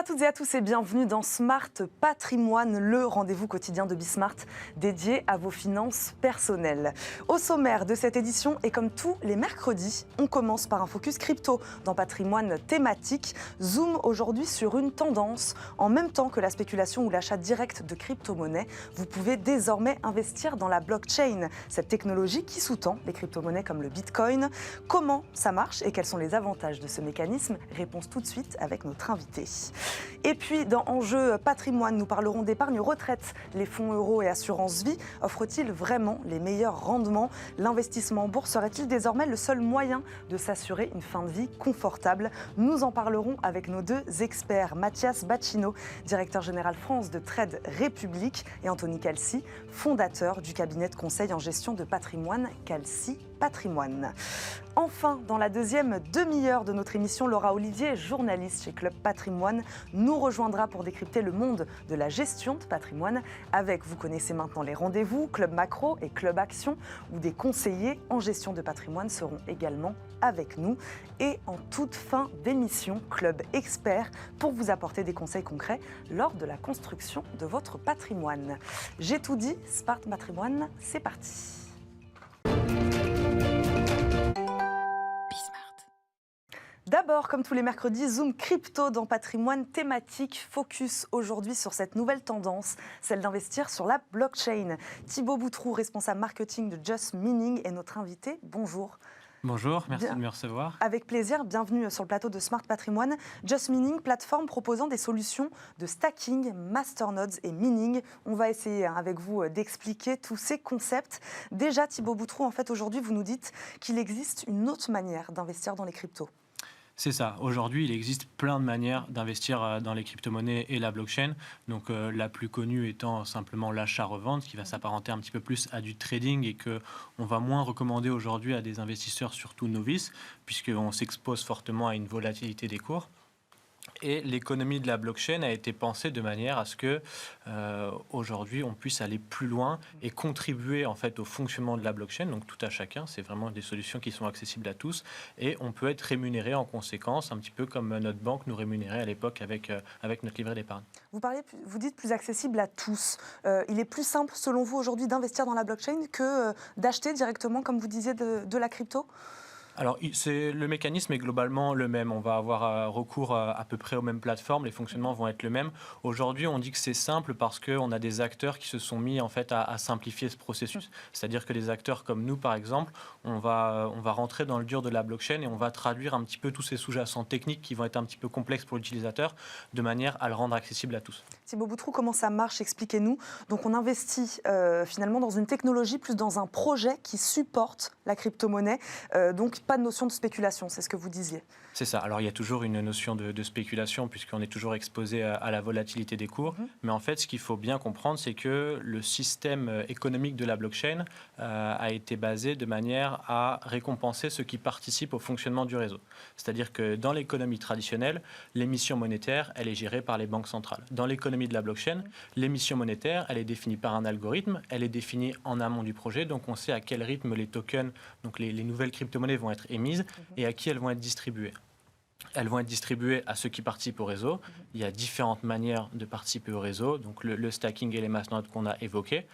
à toutes et à tous et bienvenue dans Smart Patrimoine, le rendez-vous quotidien de Bismart dédié à vos finances personnelles. Au sommaire de cette édition, et comme tous les mercredis, on commence par un focus crypto dans Patrimoine thématique. Zoom aujourd'hui sur une tendance. En même temps que la spéculation ou l'achat direct de crypto-monnaies, vous pouvez désormais investir dans la blockchain, cette technologie qui sous-tend les crypto-monnaies comme le Bitcoin. Comment ça marche et quels sont les avantages de ce mécanisme? Réponse tout de suite avec notre invité. Et puis, dans Enjeu Patrimoine, nous parlerons d'épargne retraite. Les fonds euros et assurance vie offrent-ils vraiment les meilleurs rendements? L'investissement en bourse serait-il désormais le seul moyen de s'assurer une fin de vie confortable? Nous en parlerons avec nos deux experts, Mathias Bacchino, directeur général France de Trade République, et Anthony Calci, fondateur du cabinet de conseil en gestion de patrimoine Calci Patrimoine. Enfin, dans la deuxième demi-heure de notre émission, Laura Olivier, journaliste chez Club Patrimoine, nous rejoindra pour décrypter le monde de la gestion de patrimoine avec, vous connaissez maintenant les rendez-vous, Club Macro et Club Action, où des conseillers en gestion de patrimoine seront également avec nous. Et en toute fin d'émission, Club Expert, pour vous apporter des conseils concrets lors de la construction de votre patrimoine. J'ai tout dit, Smart Patrimoine, c'est parti. D'abord, comme tous les mercredis, Zoom Crypto dans Patrimoine thématique. Focus aujourd'hui sur cette nouvelle tendance, celle d'investir sur la blockchain. Thibaut Boutroux, responsable marketing de Just Mining, est notre invité. Bonjour. Bonjour, merci de me recevoir. Avec plaisir, bienvenue sur le plateau de Smart Patrimoine. Just Mining, plateforme proposant des solutions de stacking, masternodes et mining. On va essayer avec vous d'expliquer tous ces concepts. Déjà, Thibaut Boutroux, en fait, aujourd'hui, vous nous dites qu'il existe une autre manière d'investir dans les cryptos. C'est ça. Aujourd'hui, il existe plein de manières d'investir dans les crypto-monnaies et la blockchain. Donc, la plus connue étant simplement l'achat-revente, qui va s'apparenter un petit peu plus à du trading et qu'on va moins recommander aujourd'hui à des investisseurs, surtout novices, puisqu'on s'expose fortement à une volatilité des cours. Et l'économie de la blockchain a été pensée de manière à ce que aujourd'hui on puisse aller plus loin et contribuer en fait au fonctionnement de la blockchain. Donc tout à chacun, c'est vraiment des solutions qui sont accessibles à tous et on peut être rémunéré en conséquence, un petit peu comme notre banque nous rémunérait à l'époque avec notre livret d'épargne. Vous dites plus accessible à tous. Il est plus simple selon vous aujourd'hui d'investir dans la blockchain que d'acheter directement, comme vous disiez, de la crypto ? Alors, le mécanisme est globalement le même. On va avoir recours à peu près aux mêmes plateformes. Les fonctionnements vont être les mêmes. Aujourd'hui, on dit que c'est simple parce qu'on a des acteurs qui se sont mis en fait à simplifier ce processus. C'est-à-dire que des acteurs comme nous, par exemple, on va rentrer dans le dur de la blockchain et on va traduire un petit peu tous ces sous-jacents techniques qui vont être un petit peu complexes pour l'utilisateur de manière à le rendre accessible à tous. Thibaut Boutroux, comment ça marche? Expliquez-nous. Donc, on investit finalement dans une technologie, plus dans un projet qui supporte la crypto-monnaie. Donc, pas de notion de spéculation, c'est ce que vous disiez. C'est ça. Alors, il y a toujours une notion de spéculation puisqu'on est toujours exposé à la volatilité des cours. Mais en fait, ce qu'il faut bien comprendre, c'est que le système économique de la blockchain a été basé de manière à récompenser ceux qui participent au fonctionnement du réseau. C'est-à-dire que dans l'économie traditionnelle, l'émission monétaire, elle est gérée par les banques centrales. Dans l'économie de la blockchain, l'émission monétaire, elle est définie par un algorithme, elle est définie en amont du projet, donc on sait à quel rythme les tokens, donc les nouvelles crypto-monnaies vont être émises et à qui elles vont être distribuées. Elles vont être distribuées à ceux qui participent au réseau. Il y a différentes manières de participer au réseau, donc le stacking et les masternodes qu'on a évoqués.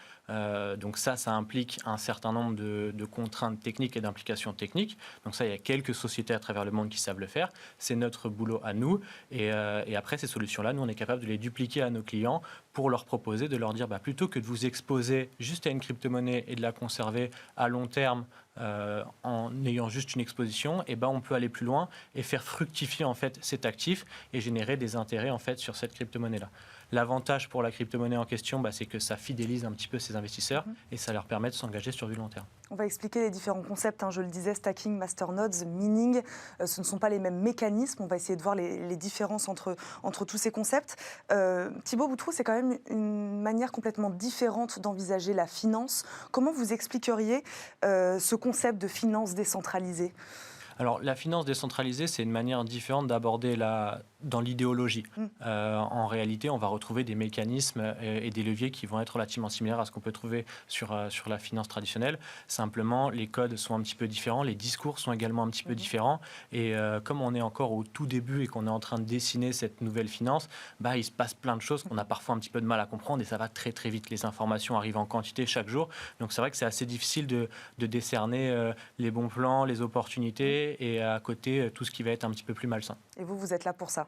Donc ça implique un certain nombre de contraintes techniques et d'implications techniques. Donc ça, il y a quelques sociétés à travers le monde qui savent le faire. C'est notre boulot à nous. Et après, ces solutions-là, nous, on est capable de les dupliquer à nos clients pour leur proposer, de leur dire, plutôt que de vous exposer juste à une crypto-monnaie et de la conserver à long terme en ayant juste une exposition, on peut aller plus loin et faire fructifier en fait cet actif et générer des intérêts en fait sur cette crypto-monnaie-là. L'avantage pour la crypto-monnaie en question, c'est que ça fidélise un petit peu ces investisseurs et ça leur permet de s'engager sur du long terme. On va expliquer les différents concepts, je le disais, stacking, masternodes, mining. Ce ne sont pas les mêmes mécanismes. On va essayer de voir les différences entre tous ces concepts. Thibaut Boutroux, c'est quand même une manière complètement différente d'envisager la finance. Comment vous expliqueriez ce concept de finance décentralisée ? Alors, la finance décentralisée, c'est une manière différente d'aborder dans l'idéologie. En réalité, on va retrouver des mécanismes et des leviers qui vont être relativement similaires à ce qu'on peut trouver sur la finance traditionnelle. Simplement, les codes sont un petit peu différents, les discours sont également un petit peu différents. Et comme on est encore au tout début et qu'on est en train de dessiner cette nouvelle finance, il se passe plein de choses qu'on a parfois un petit peu de mal à comprendre et ça va très très vite. Les informations arrivent en quantité chaque jour. Donc c'est vrai que c'est assez difficile de décerner les bons plans, les opportunités et à côté tout ce qui va être un petit peu plus malsain. Et vous êtes là pour ça.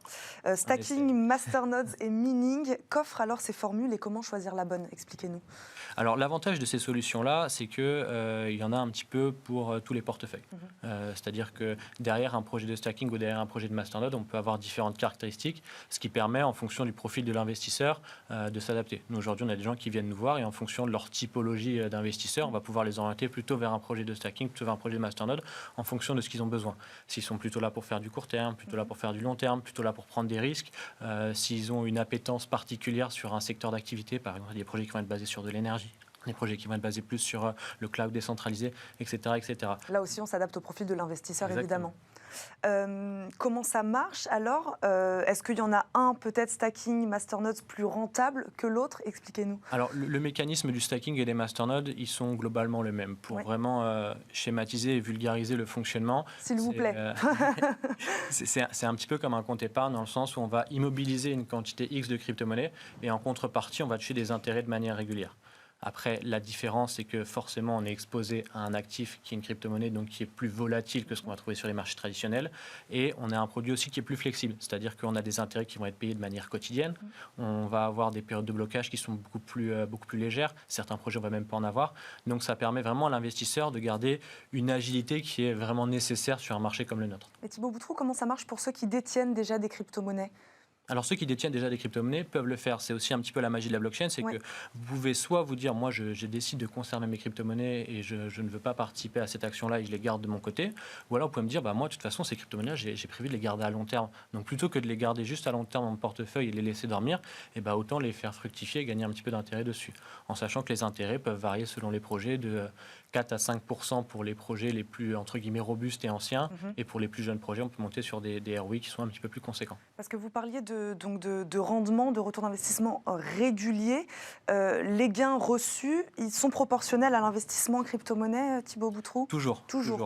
Stacking, masternodes et mining, qu'offrent alors ces formules et comment choisir la bonne? Expliquez-nous. Alors l'avantage de ces solutions-là, c'est qu'il y en a un petit peu pour tous les portefeuilles. C'est-à-dire que derrière un projet de stacking ou derrière un projet de masternode, on peut avoir différentes caractéristiques, ce qui permet en fonction du profil de l'investisseur de s'adapter. Nous aujourd'hui, on a des gens qui viennent nous voir et en fonction de leur typologie d'investisseur, on va pouvoir les orienter plutôt vers un projet de stacking, plutôt vers un projet de masternode en fonction de ce qu'ils ont besoin. S'ils sont plutôt là pour faire du court terme, plutôt là pour faire du long terme, plutôt là pour prendre des risques, s'ils ont une appétence particulière sur un secteur d'activité, par exemple des projets qui vont être basés sur de l'énergie, des projets qui vont être basés plus sur le cloud décentralisé, etc., etc. Là aussi, on s'adapte au profil de l'investisseur, évidemment. Comment ça marche alors? Est-ce qu'il y en a un, peut-être stacking, masternodes, plus rentable que l'autre? Expliquez-nous. Alors, le mécanisme du stacking et des masternodes, ils sont globalement les mêmes. Pour vraiment schématiser et vulgariser le fonctionnement, s'il vous plaît. C'est un petit peu comme un compte épargne dans le sens où on va immobiliser une quantité X de crypto-monnaies et en contrepartie, on va toucher des intérêts de manière régulière. Après, la différence, c'est que forcément, on est exposé à un actif qui est une crypto-monnaie, donc qui est plus volatile que ce qu'on va trouver sur les marchés traditionnels. Et on a un produit aussi qui est plus flexible, c'est-à-dire qu'on a des intérêts qui vont être payés de manière quotidienne. On va avoir des périodes de blocage qui sont beaucoup plus légères. Certains projets, on ne va même pas en avoir. Donc, ça permet vraiment à l'investisseur de garder une agilité qui est vraiment nécessaire sur un marché comme le nôtre. Et Thibaut Boutroux, comment ça marche pour ceux qui détiennent déjà des crypto-monnaies? Alors ceux qui détiennent déjà des crypto-monnaies peuvent le faire. C'est aussi un petit peu la magie de la blockchain, c'est que vous pouvez soit vous dire, moi je décide de conserver mes crypto-monnaies et je ne veux pas participer à cette action-là et je les garde de mon côté. Ou alors vous pouvez me dire, moi de toute façon ces crypto-monnaies, j'ai prévu de les garder à long terme. Donc plutôt que de les garder juste à long terme dans mon portefeuille et les laisser dormir, autant les faire fructifier et gagner un petit peu d'intérêt dessus. En sachant que les intérêts peuvent varier selon les projets de 4 à 5% pour les projets les plus entre guillemets robustes et anciens. Et pour les plus jeunes projets, on peut monter sur des ROI qui sont un petit peu plus conséquents. Parce que vous parliez de rendement, de retour d'investissement régulier. Les gains reçus, ils sont proportionnels à l'investissement en crypto-monnaie, Thibaut Boutroux? Toujours.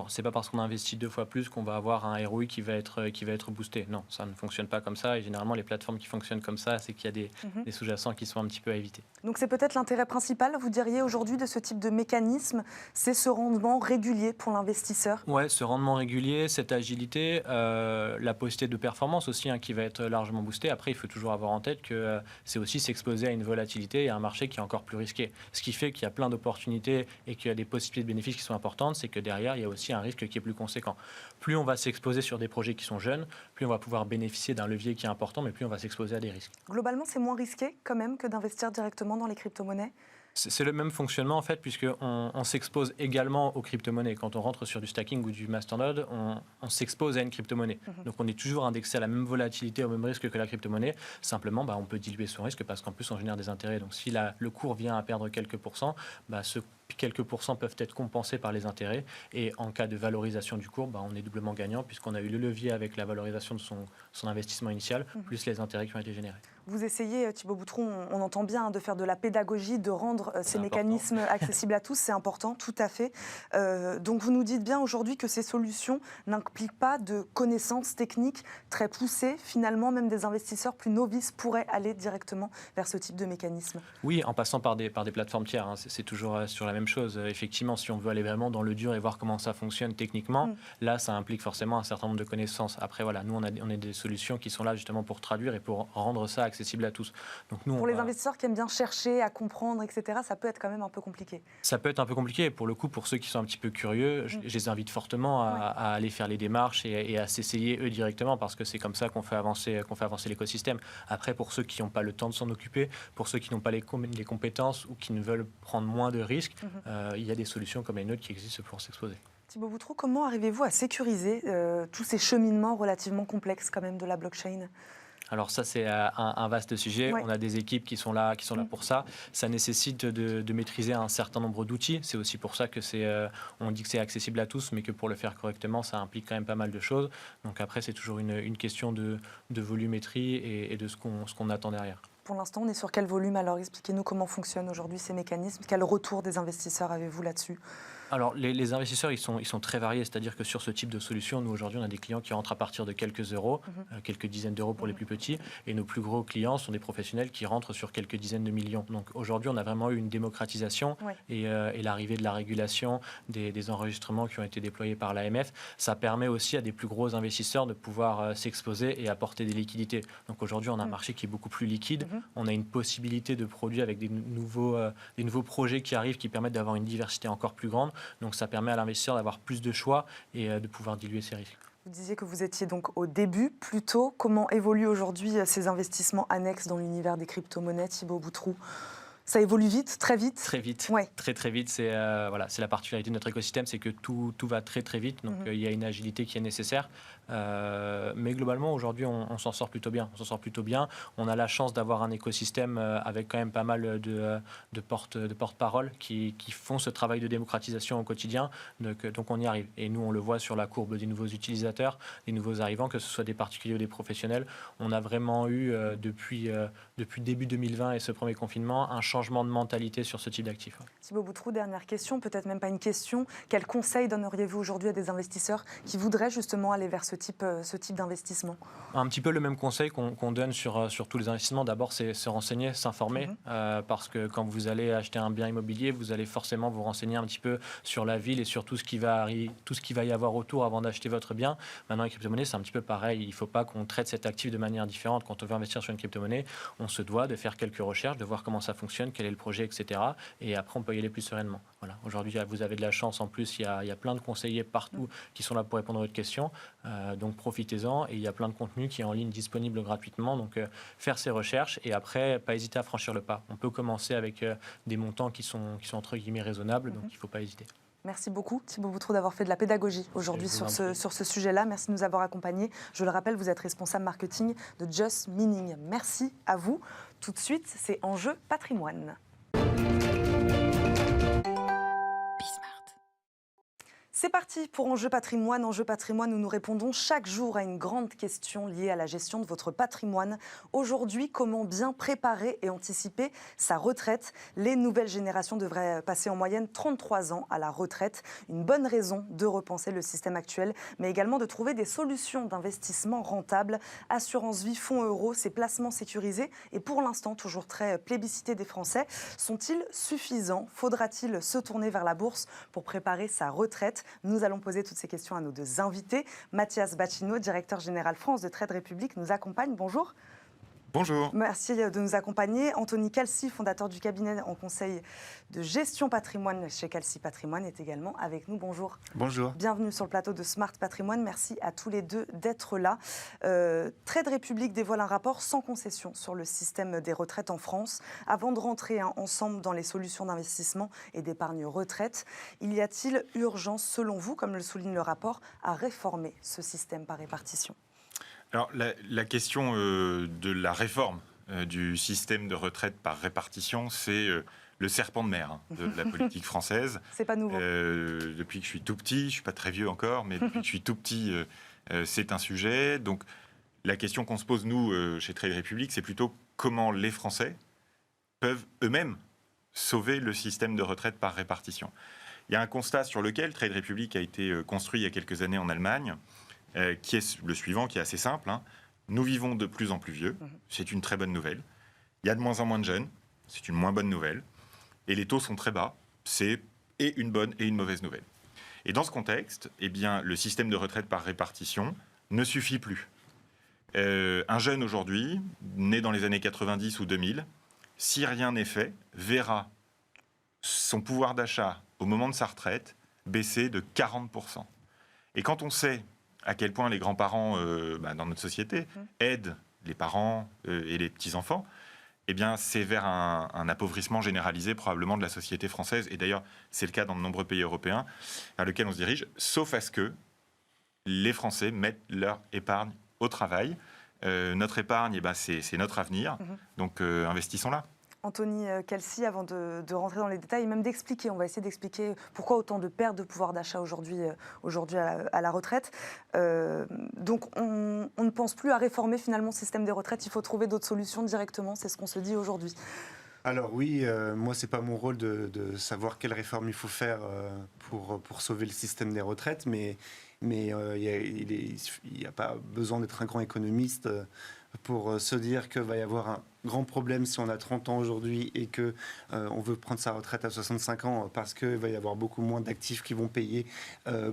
C'est pas parce qu'on investit 2 fois plus qu'on va avoir un ROI qui va être boosté. Non, ça ne fonctionne pas comme ça. Et généralement, les plateformes qui fonctionnent comme ça, c'est qu'il y a des sous-jacents qui sont un petit peu à éviter. Donc c'est peut-être l'intérêt principal, vous diriez, aujourd'hui, de ce type de mécanisme, c'est ce rendement régulier pour l'investisseur? Oui, ce rendement régulier, cette agilité, la possibilité de performance aussi qui va être largement boostée. Après, il faut toujours avoir en tête que c'est aussi s'exposer à une volatilité et à un marché qui est encore plus risqué. Ce qui fait qu'il y a plein d'opportunités et qu'il y a des possibilités de bénéfices qui sont importantes, c'est que derrière, il y a aussi un risque qui est plus conséquent. Plus on va s'exposer sur des projets qui sont jeunes, plus on va pouvoir bénéficier d'un levier qui est important, mais plus on va s'exposer à des risques. Globalement, c'est moins risqué quand même que d'investir directement dans les crypto-monnaies? C'est le même fonctionnement en fait, puisqu'on s'expose également aux crypto-monnaies. Quand on rentre sur du stacking ou du masternode, on s'expose à une crypto-monnaie. Donc on est toujours indexé à la même volatilité, au même risque que la crypto-monnaie. Simplement, on peut diluer son risque parce qu'en plus on génère des intérêts. Donc si le cours vient à perdre quelques pourcents, ce quelques pourcents peuvent être compensés par les intérêts. Et en cas de valorisation du cours, on est doublement gagnant puisqu'on a eu le levier avec la valorisation de son investissement initial, plus les intérêts qui ont été générés. Vous essayez, Thibaut Boutroux, on entend bien, de faire de la pédagogie, de rendre ces mécanismes accessibles à tous, c'est important, tout à fait. Donc vous nous dites bien aujourd'hui que ces solutions n'impliquent pas de connaissances techniques très poussées. Finalement, même des investisseurs plus novices pourraient aller directement vers ce type de mécanisme. Oui, en passant par des plateformes tiers, c'est toujours sur la même chose. Effectivement, si on veut aller vraiment dans le dur et voir comment ça fonctionne techniquement, là, ça implique forcément un certain nombre de connaissances. Après, voilà, nous, on a des solutions qui sont là justement pour traduire et pour rendre ça accessible à tous. Donc, nous, pour les investisseurs qui aiment bien chercher à comprendre, etc., ça peut être quand même un peu compliqué. Ça peut être un peu compliqué. Pour le coup, pour ceux qui sont un petit peu curieux, je les invite fortement à aller faire les démarches et à s'essayer eux directement parce que c'est comme ça qu'on fait avancer l'écosystème. Après, pour ceux qui n'ont pas le temps de s'en occuper, pour ceux qui n'ont pas les compétences ou qui ne veulent prendre moins de risques, il y a des solutions comme les nôtres qui existent pour s'exposer. Thibaut Boutroux, comment arrivez-vous à sécuriser tous ces cheminements relativement complexes quand même de la blockchain ? Alors ça, c'est un vaste sujet. Ouais. On a des équipes qui sont là pour ça. Ça nécessite de maîtriser un certain nombre d'outils. C'est aussi pour ça que on dit que c'est accessible à tous, mais que pour le faire correctement, ça implique quand même pas mal de choses. Donc après, c'est toujours une question de volumétrie et de ce qu'on attend derrière. Pour l'instant, on est sur quel volume? Alors, expliquez-nous comment fonctionnent aujourd'hui ces mécanismes. Quel retour des investisseurs avez-vous là-dessus? Alors, les investisseurs, ils sont très variés. C'est-à-dire que sur ce type de solution, nous, aujourd'hui, on a des clients qui rentrent à partir de quelques euros, quelques dizaines d'euros pour les plus petits. Et nos plus gros clients sont des professionnels qui rentrent sur quelques dizaines de millions. Donc, aujourd'hui, on a vraiment eu une démocratisation et l'arrivée de la régulation, des enregistrements qui ont été déployés par l'AMF. Ça permet aussi à des plus gros investisseurs de pouvoir s'exposer et apporter des liquidités. Donc, aujourd'hui, on a un marché qui est beaucoup plus liquide. On a une possibilité de produits avec des nouveaux projets qui arrivent qui permettent d'avoir une diversité encore plus grande. Donc ça permet à l'investisseur d'avoir plus de choix et de pouvoir diluer ses risques. Vous disiez que vous étiez donc au début, plutôt. Comment évoluent aujourd'hui ces investissements annexes dans l'univers des crypto-monnaies, Thibaut Boutroux? Ça évolue vite, très vite? Très vite, ouais. très vite. C'est la particularité de notre écosystème, c'est que tout va très vite. Donc il y a une agilité qui est nécessaire. Mais globalement, aujourd'hui, on s'en sort plutôt bien. On a la chance d'avoir un écosystème avec quand même pas mal de porte-parole qui font ce travail de démocratisation au quotidien. Donc on y arrive. Et nous, on le voit sur la courbe des nouveaux utilisateurs, des nouveaux arrivants, que ce soit des particuliers ou des professionnels. On a vraiment eu, depuis début 2020 et ce premier confinement, un changement de mentalité sur ce type d'actifs. Thibaut Boutroux, dernière question, peut-être même pas une question. Quel conseil donneriez-vous aujourd'hui à des investisseurs qui voudraient justement aller vers ce type d'investissement? Un petit peu le même conseil qu'on donne sur tous les investissements. D'abord, c'est se renseigner, s'informer, parce que quand vous allez acheter un bien immobilier, vous allez forcément vous renseigner un petit peu sur la ville et sur tout ce qui va y avoir autour avant d'acheter votre bien. Maintenant, les crypto-monnaies, c'est un petit peu pareil. Il ne faut pas qu'on traite cet actif de manière différente. Quand on veut investir sur une crypto-monnaie, on se doit de faire quelques recherches, de voir comment ça fonctionne, quel est le projet, etc. Et après, on peut y aller plus sereinement. Voilà. Aujourd'hui, vous avez de la chance. En plus, il y a plein de conseillers partout qui sont là pour répondre à votre question. Donc, profitez-en. Et il y a plein de contenus qui est en ligne disponible gratuitement. Donc, faire ses recherches et après, pas hésiter à franchir le pas. On peut commencer avec des montants qui sont entre guillemets raisonnables. Donc, il ne faut pas hésiter. Merci beaucoup Thibaut Boutroux d'avoir fait de la pédagogie aujourd'hui sur ce sujet-là. Merci de nous avoir accompagnés. Je le rappelle, vous êtes responsable marketing de Just Mining. Merci à vous. Tout de suite, c'est Enjeu Patrimoine. C'est parti pour Enjeu Patrimoine. Enjeu Patrimoine, où nous répondons chaque jour à une grande question liée à la gestion de votre patrimoine. Aujourd'hui, comment bien préparer et anticiper sa retraite? Les nouvelles générations devraient passer en moyenne 33 ans à la retraite. Une bonne raison de repenser le système actuel, mais également de trouver des solutions d'investissement rentables. Assurance vie, fonds euros, ces placements sécurisés et pour l'instant toujours très plébiscités des Français. Sont-ils suffisants? Faudra-t-il se tourner vers la bourse pour préparer sa retraite? Nous allons poser toutes ces questions à nos deux invités. Mathias Bacchino, directeur général France de Trade Republic, nous accompagne. Bonjour. Bonjour. Merci de nous accompagner. Anthony Calci, fondateur du cabinet en conseil de gestion patrimoine chez Calci Patrimoine, est également avec nous. Bonjour. Bonjour. Bienvenue sur le plateau de Smart Patrimoine. Merci à tous les deux d'être là. Trade Republic dévoile un rapport sans concession sur le système des retraites en France. Avant de rentrer ensemble dans les solutions d'investissement et d'épargne retraite, y a-t-il urgence, selon vous, comme le souligne le rapport, à réformer ce système par répartition? Alors, la question de la réforme du système de retraite par répartition, c'est le serpent de mer de la politique française. C'est pas nouveau. Depuis que je suis tout petit, je ne suis pas très vieux encore, mais depuis que je suis tout petit, c'est un sujet. Donc, la question qu'on se pose, nous, chez Trade Republic, c'est plutôt comment les Français peuvent eux-mêmes sauver le système de retraite par répartition. Il y a un constat sur lequel Trade Republic a été construit il y a quelques années en Allemagne, qui est le suivant, qui est assez simple. Nous vivons de plus en plus vieux, c'est une très bonne nouvelle. Il y a de moins en moins de jeunes, c'est une moins bonne nouvelle. Et les taux sont très bas, c'est et une bonne et une mauvaise nouvelle. Et dans ce contexte, eh bien, le système de retraite par répartition ne suffit plus. Un jeune aujourd'hui, né dans les années 90 ou 2000, si rien n'est fait, verra son pouvoir d'achat au moment de sa retraite baisser de 40%. Et quand on sait à quel point les grands-parents dans notre société aident les parents et les petits-enfants, eh bien, c'est vers un appauvrissement généralisé probablement de la société française. Et d'ailleurs, c'est le cas dans de nombreux pays européens vers lesquels on se dirige, sauf à ce que les Français mettent leur épargne au travail. Notre épargne, c'est notre avenir. Donc, investissons-la. Anthony Calci, avant de rentrer dans les détails et même d'expliquer, on va essayer d'expliquer pourquoi autant de perte de pouvoir d'achat aujourd'hui à la retraite. Donc on ne pense plus à réformer finalement le système des retraites, il faut trouver d'autres solutions directement, c'est ce qu'on se dit aujourd'hui. Alors oui, moi c'est pas mon rôle de savoir quelle réforme il faut faire pour sauver le système des retraites, mais il n'y a pas besoin d'être un grand économiste pour se dire qu'il va y avoir un grand problème si on a 30 ans aujourd'hui et qu'on on veut prendre sa retraite à 65 ans parce qu'il va y avoir beaucoup moins d'actifs qui vont payer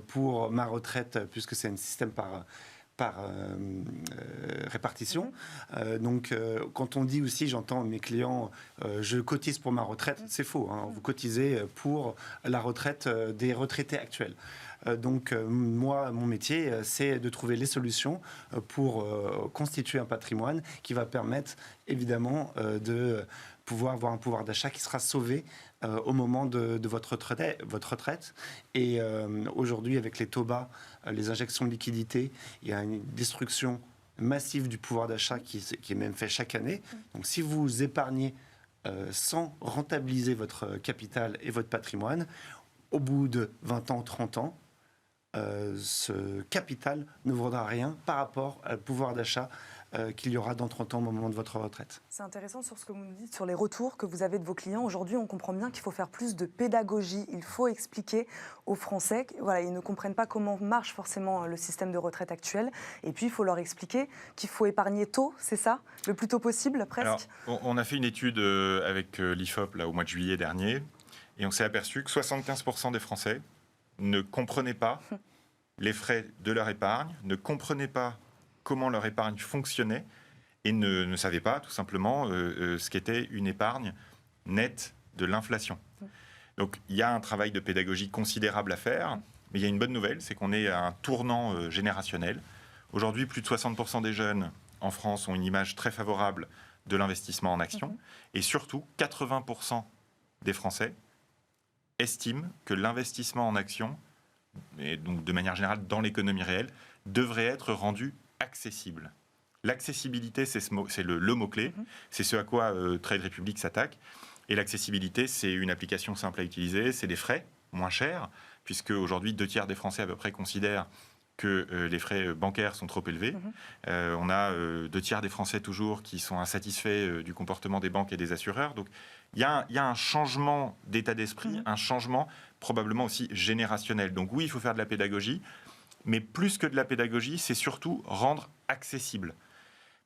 pour ma retraite puisque c'est un système par répartition. Donc, quand on dit aussi, j'entends mes clients, je cotise pour ma retraite, c'est faux. Hein, vous cotisez pour la retraite des retraités actuels. Donc, moi, mon métier, c'est de trouver les solutions pour constituer un patrimoine qui va permettre, évidemment, de pouvoir avoir un pouvoir d'achat qui sera sauvé au moment de votre retraite. Et aujourd'hui, avec les taux bas, les injections de liquidités, il y a une destruction massive du pouvoir d'achat qui est même fait chaque année. Donc, si vous épargnez sans rentabiliser votre capital et votre patrimoine, au bout de 20 ans, 30 ans, ce capital ne vaudra rien par rapport au pouvoir d'achat qu'il y aura dans 30 ans au moment de votre retraite. C'est intéressant sur ce que vous nous dites, sur les retours que vous avez de vos clients. Aujourd'hui, on comprend bien qu'il faut faire plus de pédagogie. Il faut expliquer aux Français, voilà, ils ne comprennent pas comment marche forcément le système de retraite actuel. Et puis, il faut leur expliquer qu'il faut épargner tôt, c'est ça? Le plus tôt possible, presque? Alors, on a fait une étude avec l'IFOP là, au mois de juillet dernier, et on s'est aperçu que 75% des Français ne comprenaient pas les frais de leur épargne, ne comprenaient pas comment leur épargne fonctionnait et ne savaient pas tout simplement ce qu'était une épargne nette de l'inflation. Donc il y a un travail de pédagogie considérable à faire, mais il y a une bonne nouvelle, c'est qu'on est à un tournant générationnel. Aujourd'hui, plus de 60% des jeunes en France ont une image très favorable de l'investissement en action, et surtout 80% des Français estiment que l'investissement en action, et donc de manière générale dans l'économie réelle, devrait être rendu accessible. L'accessibilité, c'est le mot-clé, c'est ce à quoi Trade Republic s'attaque. Et l'accessibilité, c'est une application simple à utiliser, c'est des frais moins chers, puisque aujourd'hui 2/3 des Français à peu près considèrent que les frais bancaires sont trop élevés. On a 2/3 des Français toujours qui sont insatisfaits du comportement des banques et des assureurs. Donc il y a un changement d'état d'esprit, un changement probablement aussi générationnel. Donc oui, il faut faire de la pédagogie, mais plus que de la pédagogie, c'est surtout rendre accessible.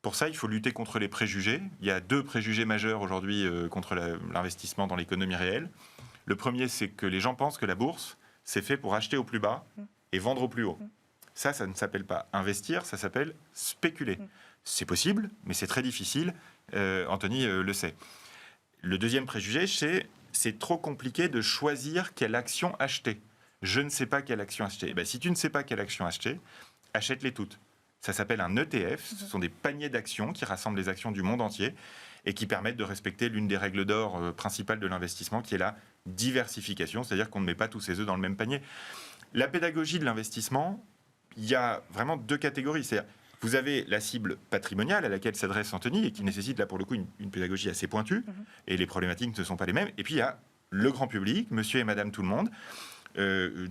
Pour ça, il faut lutter contre les préjugés. Il y a 2 préjugés majeurs aujourd'hui contre l'investissement dans l'économie réelle. Le premier, c'est que les gens pensent que la bourse, c'est fait pour acheter au plus bas et vendre au plus haut. Ça ne s'appelle pas investir, ça s'appelle spéculer. C'est possible, mais c'est très difficile. Anthony le sait. Le deuxième préjugé, c'est trop compliqué de choisir quelle action acheter. Je ne sais pas quelle action acheter. Si tu ne sais pas quelle action acheter, achète-les toutes. Ça s'appelle un ETF. Ce sont des paniers d'actions qui rassemblent les actions du monde entier et qui permettent de respecter l'une des règles d'or principales de l'investissement, qui est la diversification, c'est-à-dire qu'on ne met pas tous ses œufs dans le même panier. La pédagogie de l'investissement, il y a vraiment 2 catégories. C'est-à-dire, vous avez la cible patrimoniale à laquelle s'adresse Anthony et qui nécessite là pour le coup une pédagogie assez pointue, et les problématiques ne sont pas les mêmes. Et puis il y a le grand public, monsieur et madame tout le monde.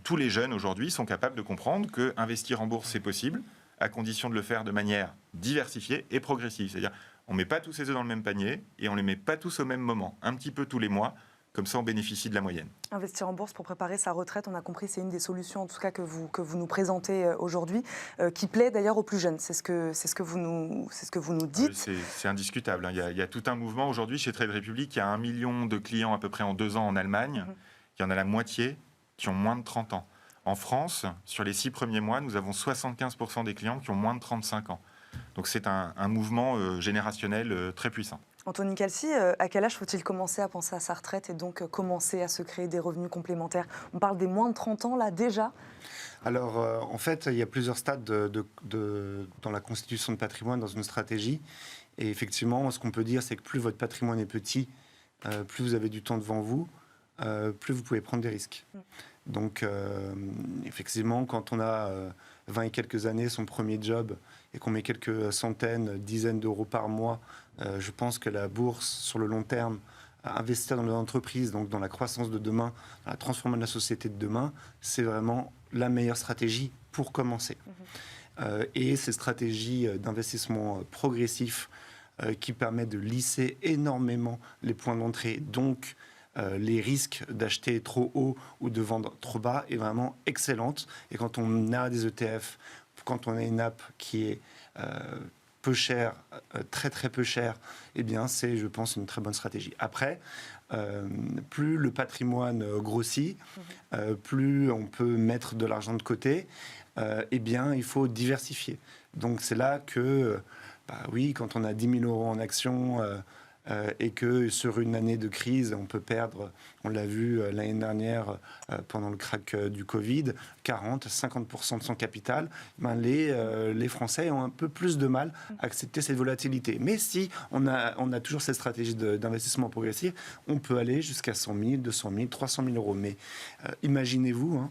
Tous les jeunes aujourd'hui sont capables de comprendre qu'investir en bourse c'est possible, à condition de le faire de manière diversifiée et progressive. C'est-à-dire, on ne met pas tous ses œufs dans le même panier et on ne les met pas tous au même moment, un petit peu tous les mois. Comme ça, on bénéficie de la moyenne. Investir en bourse pour préparer sa retraite, on a compris, c'est une des solutions, en tout cas, que vous nous présentez aujourd'hui, qui plaît d'ailleurs aux plus jeunes. C'est ce que vous nous dites. C'est indiscutable. Il y a tout un mouvement aujourd'hui chez Trade Republic. Il y a 1 million de clients à peu près en 2 ans en Allemagne. Il y en a la moitié qui ont moins de 30 ans. En France, sur les 6 premiers mois, nous avons 75% des clients qui ont moins de 35 ans. Donc c'est un mouvement générationnel très puissant. Anthony Calci, à quel âge faut-il commencer à penser à sa retraite et donc commencer à se créer des revenus complémentaires? On parle des moins de 30 ans là déjà? Alors en fait, il y a plusieurs stades dans la constitution de patrimoine, dans une stratégie. Et effectivement, ce qu'on peut dire, c'est que plus votre patrimoine est petit, plus vous avez du temps devant vous, plus vous pouvez prendre des risques. Donc, effectivement, quand on a 20 et quelques années, son premier job, et qu'on met quelques centaines, dizaines d'euros par mois, je pense que la bourse, sur le long terme, investir dans les entreprises, donc dans la croissance de demain, dans la transformation de la société de demain, c'est vraiment la meilleure stratégie pour commencer. Et ces stratégies d'investissement progressif qui permettent de lisser énormément les points d'entrée, donc les risques d'acheter trop haut ou de vendre trop bas, est vraiment excellente. Et quand on a des ETF, quand on a une app qui est peu chère, très très peu chère, eh bien c'est, je pense, une très bonne stratégie. Après, plus le patrimoine grossit, plus on peut mettre de l'argent de côté, eh bien il faut diversifier. Donc c'est là que, oui, quand on a 10 000 euros en actions, et que sur une année de crise, on peut perdre, on l'a vu l'année dernière pendant le crack du Covid, 40-50% de son capital, les Français ont un peu plus de mal à accepter cette volatilité. Mais si on a toujours cette stratégie d'investissement progressif, on peut aller jusqu'à 100 000, 200 000, 300 000 euros. Mais imaginez-vous,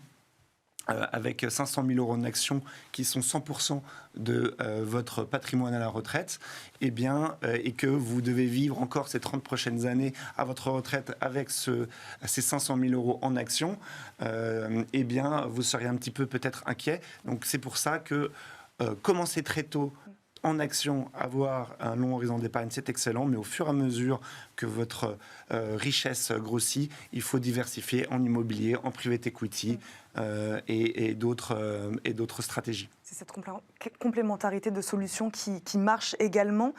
avec 500 000 euros en actions qui sont 100% de votre patrimoine à la retraite, et que vous devez vivre encore ces 30 prochaines années à votre retraite avec ces 500 000 euros en actions, vous seriez un petit peu peut-être inquiet. Donc c'est pour ça que commencer très tôt en action, avoir un long horizon d'épargne, c'est excellent, mais au fur et à mesure que votre richesse grossit, il faut diversifier en immobilier, en private equity et d'autres stratégies. C'est cette complémentarité de solutions qui marche également.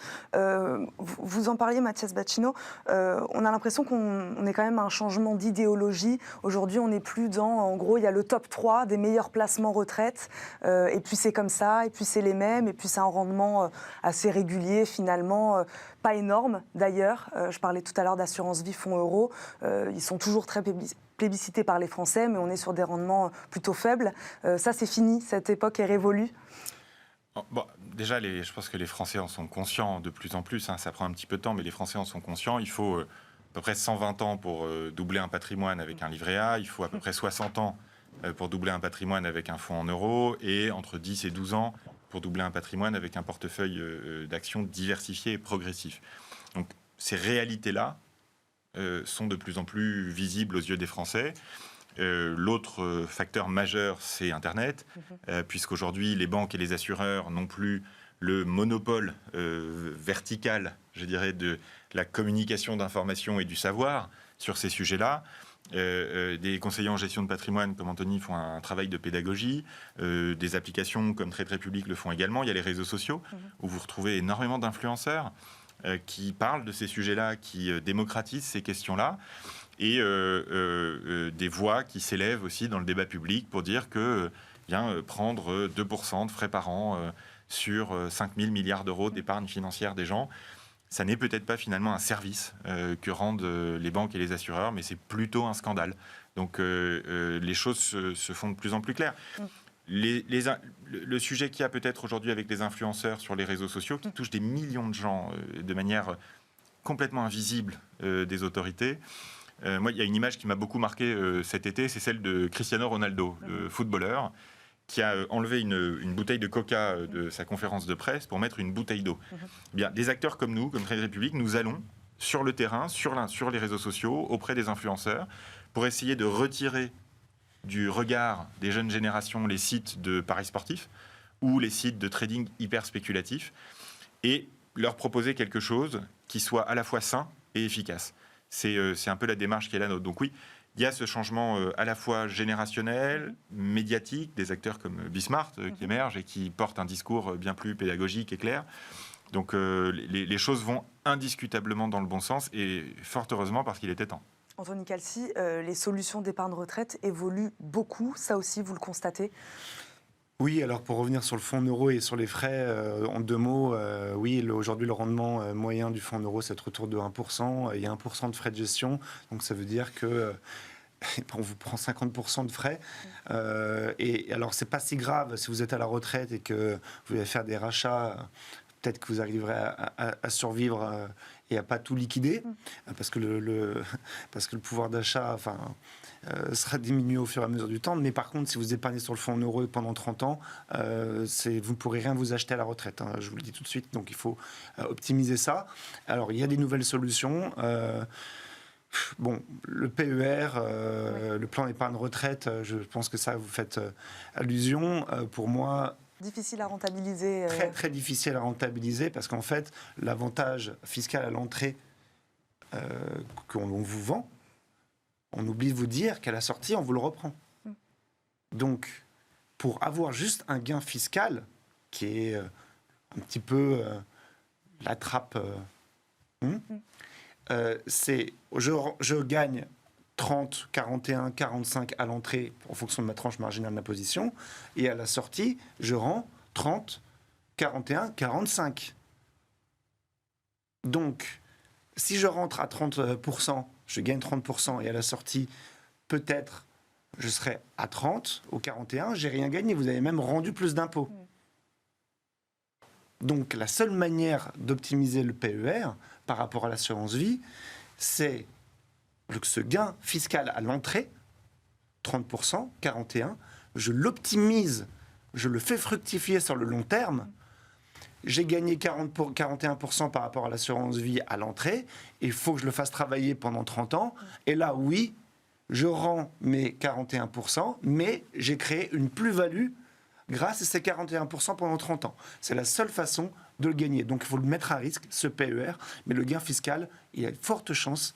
Vous en parliez, Mathias Bacchino, on a l'impression qu'on est quand même à un changement d'idéologie. Aujourd'hui, on n'est plus en gros, il y a le top 3 des meilleurs placements retraite, et puis c'est comme ça, et puis c'est les mêmes, et puis c'est un rendement assez régulier finalement, pas énorme d'ailleurs. Je parlais tout à l'heure d'assurance vie, fonds euros, ils sont toujours très plébiscité par les Français, mais on est sur des rendements plutôt faibles. Ça, c'est fini, cette époque est révolue. Bon, déjà, je pense que les Français en sont conscients de plus en plus. Ça prend un petit peu de temps, mais les Français en sont conscients. Il faut à peu près 120 ans pour doubler un patrimoine avec un livret A. Il faut à peu près 60 ans pour doubler un patrimoine avec un fonds en euros. Et entre 10 et 12 ans pour doubler un patrimoine avec un portefeuille d'actions diversifié et progressif. Donc, ces réalités-là sont de plus en plus visibles aux yeux des Français. L'autre facteur majeur, c'est Internet, puisqu'aujourd'hui, les banques et les assureurs n'ont plus le monopole vertical, je dirais, de la communication d'informations et du savoir sur ces sujets-là. Des conseillers en gestion de patrimoine comme Anthony font un travail de pédagogie. Des applications comme Trade Republic le font également. Il y a les réseaux sociaux, où vous retrouvez énormément d'influenceurs qui parlent de ces sujets-là, qui démocratisent ces questions-là, et des voix qui s'élèvent aussi dans le débat public pour dire que prendre 2% de frais par an sur 5 000 milliards d'euros d'épargne financière des gens, ça n'est peut-être pas finalement un service que rendent les banques et les assureurs, mais c'est plutôt un scandale. Donc les choses se font de plus en plus claires. Le sujet qu'il y a peut-être aujourd'hui avec les influenceurs sur les réseaux sociaux, qui touchent des millions de gens de manière complètement invisible des autorités. Moi, il y a une image qui m'a beaucoup marqué cet été, c'est celle de Cristiano Ronaldo, le footballeur, qui a enlevé une bouteille de coca de sa conférence de presse pour mettre une bouteille d'eau. Bien, des acteurs comme nous, comme Trade Republic, nous allons sur le terrain, sur les réseaux sociaux, auprès des influenceurs, pour essayer de retirer du regard des jeunes générations les sites de paris sportifs ou les sites de trading hyper spéculatifs et leur proposer quelque chose qui soit à la fois sain et efficace. C'est un peu la démarche qui est la nôtre. Donc oui, il y a ce changement à la fois générationnel, médiatique, des acteurs comme Bismart qui émergent et qui portent un discours bien plus pédagogique et clair. Donc les choses vont indiscutablement dans le bon sens et fort heureusement parce qu'il était temps. Anthony Calci, les solutions d'épargne retraite évoluent beaucoup, ça aussi vous le constatez ? Oui, alors pour revenir sur le fonds euro et sur les frais, en deux mots, oui, aujourd'hui le rendement moyen du fonds euro c'est autour de 1%, il y a 1% de frais de gestion, donc ça veut dire que on vous prend 50% de frais. Et alors c'est pas si grave si vous êtes à la retraite et que vous allez faire des rachats, peut-être que vous arriverez à survivre et à pas tout liquider, parce que parce que le pouvoir d'achat sera diminué au fur et à mesure du temps. Mais par contre, si vous épargnez sur le fonds en euros pendant 30 ans, vous ne pourrez rien vous acheter à la retraite. Hein, je vous le dis tout de suite. Donc il faut optimiser ça. Alors il y a des nouvelles solutions. Bon, le PER, le plan d'épargne retraite, je pense que ça, vous faites allusion. Pour moi, difficile à rentabiliser. Très, très difficile à rentabiliser parce qu'en fait, l'avantage fiscal à l'entrée qu'on vous vend, on oublie de vous dire qu'à la sortie, on vous le reprend. Donc, pour avoir juste un gain fiscal qui est un petit peu la trappe, c'est je gagne 30, 41, 45 à l'entrée en fonction de ma tranche marginale d'imposition et à la sortie, je rends 30, 41, 45. Donc, si je rentre à 30%, je gagne 30% et à la sortie, peut-être je serai à 30 ou 41, j'ai rien gagné, vous avez même rendu plus d'impôts. Donc, la seule manière d'optimiser le PER par rapport à l'assurance vie, c'est que ce gain fiscal à l'entrée, 30%, 41%, je l'optimise, je le fais fructifier sur le long terme. J'ai gagné 41% par rapport à l'assurance vie à l'entrée, il faut que je le fasse travailler pendant 30 ans. Et là, oui, je rends mes 41%, mais j'ai créé une plus-value grâce à ces 41% pendant 30 ans. C'est la seule façon de le gagner. Donc il faut le mettre à risque, ce PER, mais le gain fiscal, il y a de fortes chances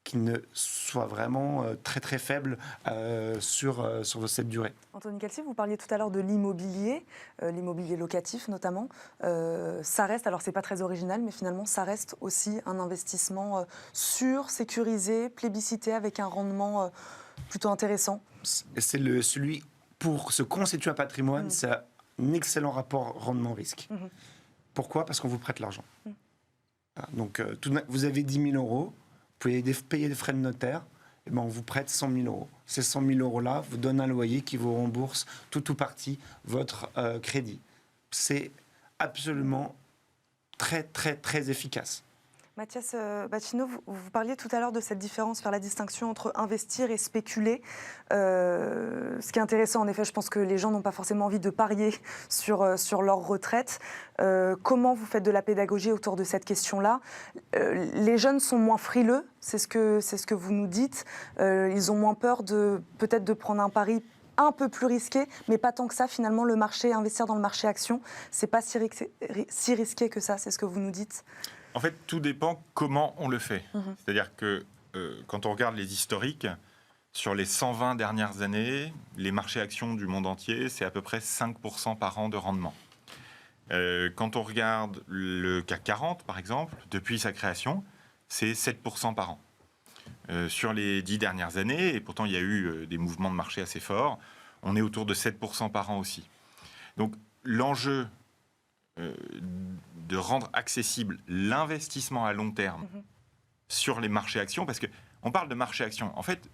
qu'il ne soit vraiment très très faible sur cette durée. Anthony Calci, vous parliez tout à l'heure de l'immobilier, l'immobilier locatif notamment. Ça reste, alors c'est pas très original, mais finalement ça reste aussi un investissement sûr, sécurisé, plébiscité, avec un rendement plutôt intéressant. C'est celui pour se constituer un patrimoine, c'est un excellent rapport rendement-risque. Pourquoi ? Parce qu'on vous prête l'argent. Donc vous avez 10 000 euros, vous pouvez payer des frais de notaire, et ben on vous prête 100 000 euros. Ces 100 000 euros-là vous donnent un loyer qui vous rembourse tout ou partie votre crédit. C'est absolument très, très, très efficace. Mathias Bacchino, vous parliez tout à l'heure de cette différence, faire la distinction entre investir et spéculer. Ce qui est intéressant, en effet, je pense que les gens n'ont pas forcément envie de parier sur leur retraite. Comment vous faites de la pédagogie autour de cette question-là ? Les jeunes sont moins frileux, c'est ce que vous nous dites. Ils ont moins peur peut-être de prendre un pari un peu plus risqué, mais pas tant que ça. Finalement, le marché, investir dans le marché action, c'est pas si risqué que ça, c'est ce que vous nous dites. En fait, tout dépend comment on le fait. C'est-à-dire que quand on regarde les historiques, sur les 120 dernières années, les marchés actions du monde entier, c'est à peu près 5% par an de rendement. Quand on regarde le CAC 40, par exemple, depuis sa création, c'est 7% par an. Sur les 10 dernières années, et pourtant il y a eu des mouvements de marché assez forts, on est autour de 7% par an aussi. Donc l'enjeu de rendre accessible l'investissement à long terme sur les marchés actions, parce qu'on parle de marché actions. En fait,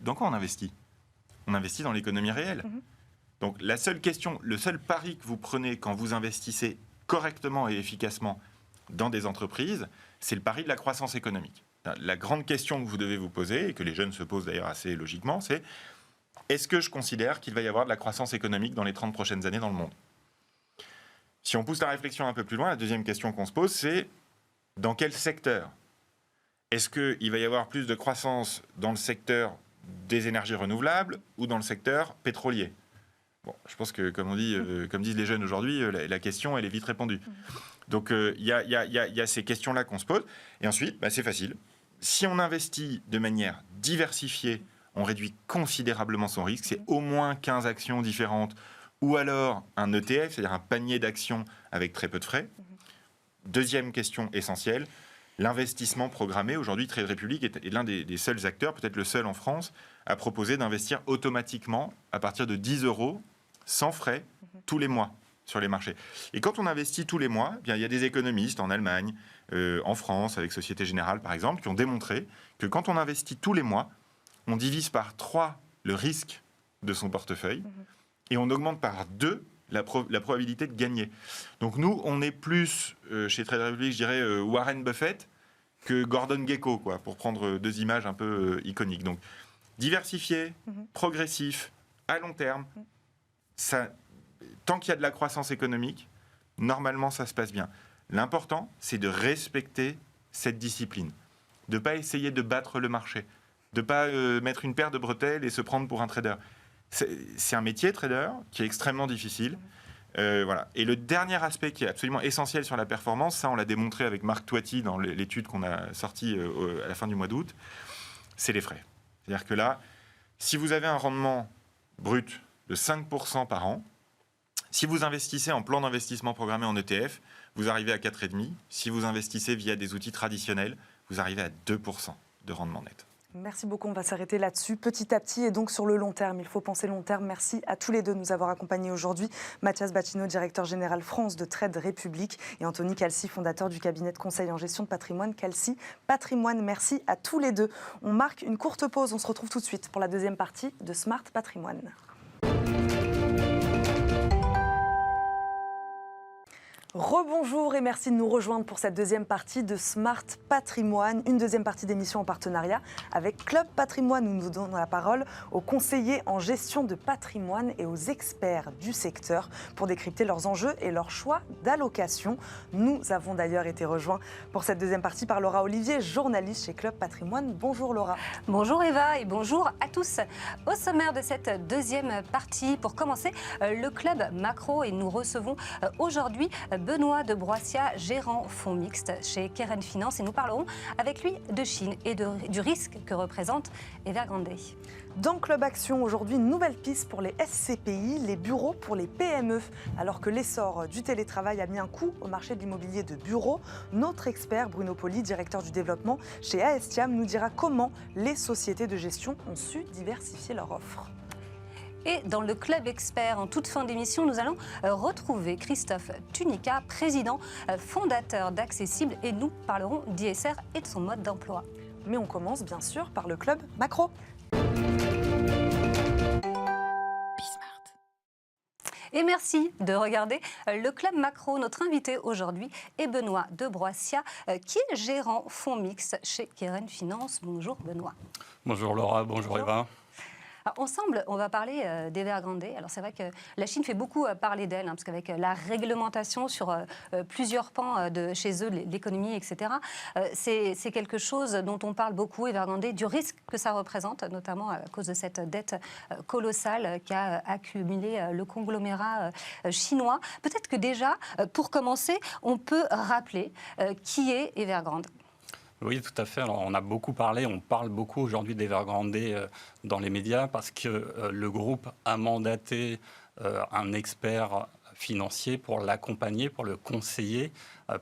dans quoi on investit ? On investit dans l'économie réelle. Donc la seule question, le seul pari que vous prenez quand vous investissez correctement et efficacement dans des entreprises, c'est le pari de la croissance économique. La grande question que vous devez vous poser, et que les jeunes se posent d'ailleurs assez logiquement, c'est est-ce que je considère qu'il va y avoir de la croissance économique dans les 30 prochaines années dans le monde ? Si on pousse la réflexion un peu plus loin, la deuxième question qu'on se pose, c'est dans quel secteur ? Est-ce qu'il va y avoir plus de croissance dans le secteur des énergies renouvelables ou dans le secteur pétrolier ? Bon, je pense que, comme disent les jeunes aujourd'hui, la question, elle est vite répondue. Donc, il y a ces questions-là qu'on se pose. Et ensuite, c'est facile. Si on investit de manière diversifiée, on réduit considérablement son risque. C'est au moins 15 actions différentes ou alors un ETF, c'est-à-dire un panier d'actions avec très peu de frais. Deuxième question essentielle, l'investissement programmé. Aujourd'hui, Trade Republic est l'un des seuls acteurs, peut-être le seul en France, à proposer d'investir automatiquement à partir de 10 euros, sans frais, tous les mois sur les marchés. Et quand on investit tous les mois, il y a des économistes en Allemagne, en France, avec Société Générale par exemple, qui ont démontré que quand on investit tous les mois, on divise par 3 le risque de son portefeuille et on augmente par 2 la probabilité de gagner. Donc nous, on est plus, chez Trade Republic, je dirais Warren Buffett, que Gordon Gekko, quoi, pour prendre deux images un peu iconiques. Donc, diversifié, progressif, à long terme, ça, tant qu'il y a de la croissance économique, normalement, ça se passe bien. L'important, c'est de respecter cette discipline, de ne pas essayer de battre le marché, de ne pas mettre une paire de bretelles et se prendre pour un trader. C'est un métier, trader, qui est extrêmement difficile. Voilà. Et le dernier aspect qui est absolument essentiel sur la performance, ça on l'a démontré avec Marc Toiti dans l'étude qu'on a sortie à la fin du mois d'août, c'est les frais. C'est-à-dire que là, si vous avez un rendement brut de 5% par an, si vous investissez en plan d'investissement programmé en ETF, vous arrivez à 4,5%. Si vous investissez via des outils traditionnels, vous arrivez à 2% de rendement net. Merci beaucoup, on va s'arrêter là-dessus petit à petit et donc sur le long terme. Il faut penser long terme. Merci à tous les deux de nous avoir accompagnés aujourd'hui. Mathias Bacchino, directeur général France de Trade République et Anthony Calci, fondateur du cabinet de conseil en gestion de patrimoine Calci Patrimoine. Merci à tous les deux. On marque une courte pause, on se retrouve tout de suite pour la deuxième partie de Smart Patrimoine. Rebonjour et merci de nous rejoindre pour cette deuxième partie de Smart Patrimoine, une deuxième partie d'émission en partenariat avec Club Patrimoine où nous donnons la parole aux conseillers en gestion de patrimoine et aux experts du secteur pour décrypter leurs enjeux et leurs choix d'allocation. Nous avons d'ailleurs été rejoints pour cette deuxième partie par Laura Olivier, journaliste chez Club Patrimoine. Bonjour Laura. Bonjour Eva et bonjour à tous. Au sommaire de cette deuxième partie, pour commencer, le Club Macro et nous recevons aujourd'hui Benoît de Broissia, gérant fonds mixte chez Keren Finance et nous parlerons avec lui de Chine et du risque que représente Evergrande. Dans Club Action, aujourd'hui, une nouvelle piste pour les SCPI, les bureaux pour les PME. Alors que l'essor du télétravail a mis un coup au marché de l'immobilier de bureaux, notre expert Bruno Poli, directeur du développement chez Aestiam, nous dira comment les sociétés de gestion ont su diversifier leur offre. Et dans le Club Expert, en toute fin d'émission, nous allons retrouver Christophe Tunica, président fondateur d'Accessible, et nous parlerons d'ISR et de son mode d'emploi. Mais on commence bien sûr par le Club Macro. Et merci de regarder le Club Macro. Notre invité aujourd'hui est Benoît de Broissia, qui est gérant fonds mixte chez Keren Finance. Bonjour Benoît. Bonjour Laura, bonjour Eva. Alors, ensemble, on va parler d'Evergrande. Alors c'est vrai que la Chine fait beaucoup parler d'elle, parce qu'avec la réglementation sur plusieurs pans de chez eux, l'économie, etc., c'est quelque chose dont on parle beaucoup, Evergrande, du risque que ça représente, notamment à cause de cette dette colossale qu'a accumulé le conglomérat chinois. Peut-être que déjà, pour commencer, on peut rappeler qui est Evergrande. Oui, tout à fait. Alors, on a beaucoup parlé, on parle beaucoup aujourd'hui d'Evergrande dans les médias parce que le groupe a mandaté un expert financier pour l'accompagner, pour le conseiller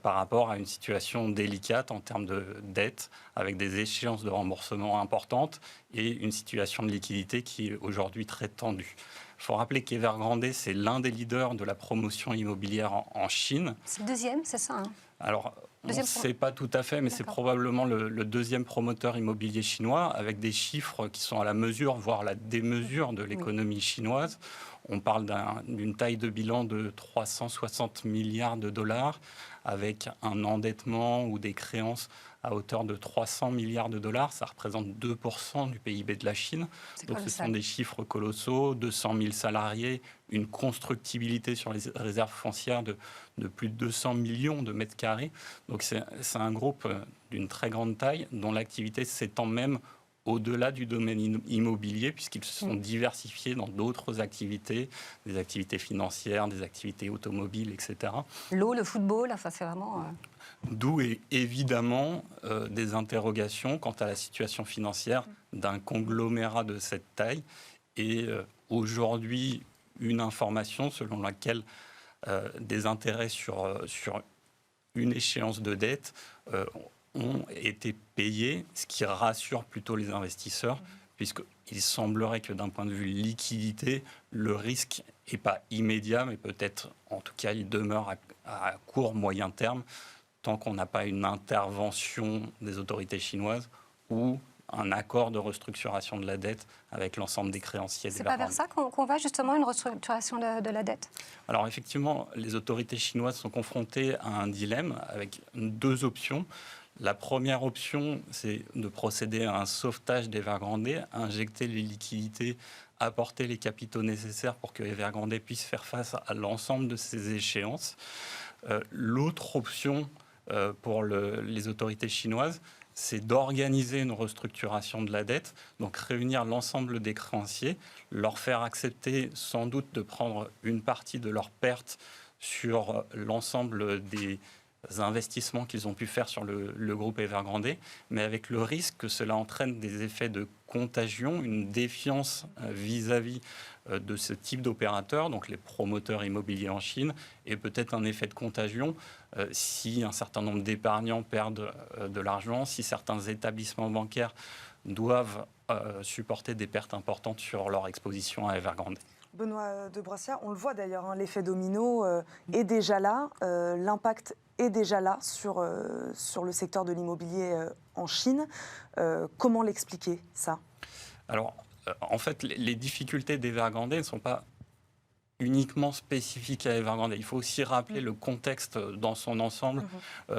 par rapport à une situation délicate en termes de dette, avec des échéances de remboursement importantes et une situation de liquidité qui est aujourd'hui très tendue. Il faut rappeler qu'Evergrande, c'est l'un des leaders de la promotion immobilière en Chine. C'est le deuxième, c'est ça, hein? Alors, on ne sait pas tout à fait, mais c'est probablement le deuxième promoteur immobilier chinois, avec des chiffres qui sont à la mesure, voire la démesure de l'économie chinoise. On parle d'une taille de bilan de 360 milliards de dollars, avec un endettement ou des créances à hauteur de 300 milliards de dollars. Ça représente 2% du PIB de la Chine. Donc ce sont des chiffres colossaux, 200 000 salariés, une constructibilité sur les réserves foncières de plus de 200 millions de mètres carrés. Donc c'est un groupe d'une très grande taille dont l'activité s'étend même au-delà du domaine immobilier, puisqu'ils se sont diversifiés dans d'autres activités, des activités financières, des activités automobiles, etc. L'eau, le football, enfin c'est vraiment... D'où évidemment des interrogations quant à la situation financière d'un conglomérat de cette taille. Et aujourd'hui, une information selon laquelle des intérêts sur une échéance de dette ont été payés, ce qui rassure plutôt les investisseurs, puisqu'il semblerait que d'un point de vue liquidité, le risque n'est pas immédiat, mais peut-être, en tout cas, il demeure à court, moyen terme, tant qu'on n'a pas une intervention des autorités chinoises ou un accord de restructuration de la dette avec l'ensemble des créanciers. C'est pas vers ça qu'on va justement, une restructuration de la dette? Alors effectivement, les autorités chinoises sont confrontées à un dilemme avec deux options. La première option, c'est de procéder à un sauvetage d'Evergrande, injecter les liquidités, apporter les capitaux nécessaires pour que Evergrande puisse faire face à l'ensemble de ces échéances. L'autre option pour les autorités chinoises, c'est d'organiser une restructuration de la dette, donc réunir l'ensemble des créanciers, leur faire accepter sans doute de prendre une partie de leurs pertes sur l'ensemble des investissements qu'ils ont pu faire sur le groupe Evergrande, mais avec le risque que cela entraîne des effets de contagion, une défiance vis-à-vis de ce type d'opérateurs, donc les promoteurs immobiliers en Chine, et peut-être un effet de contagion si un certain nombre d'épargnants perdent de l'argent, si certains établissements bancaires doivent supporter des pertes importantes sur leur exposition à Evergrande. Benoît de Broissiat, on le voit d'ailleurs, hein, l'effet domino est déjà là, l'impact est déjà là sur le secteur de l'immobilier en Chine. Comment l'expliquer, ça ? Alors, en fait, les difficultés d'Evergrande ne sont pas uniquement spécifiques à Evergrande. Il faut aussi rappeler le contexte dans son ensemble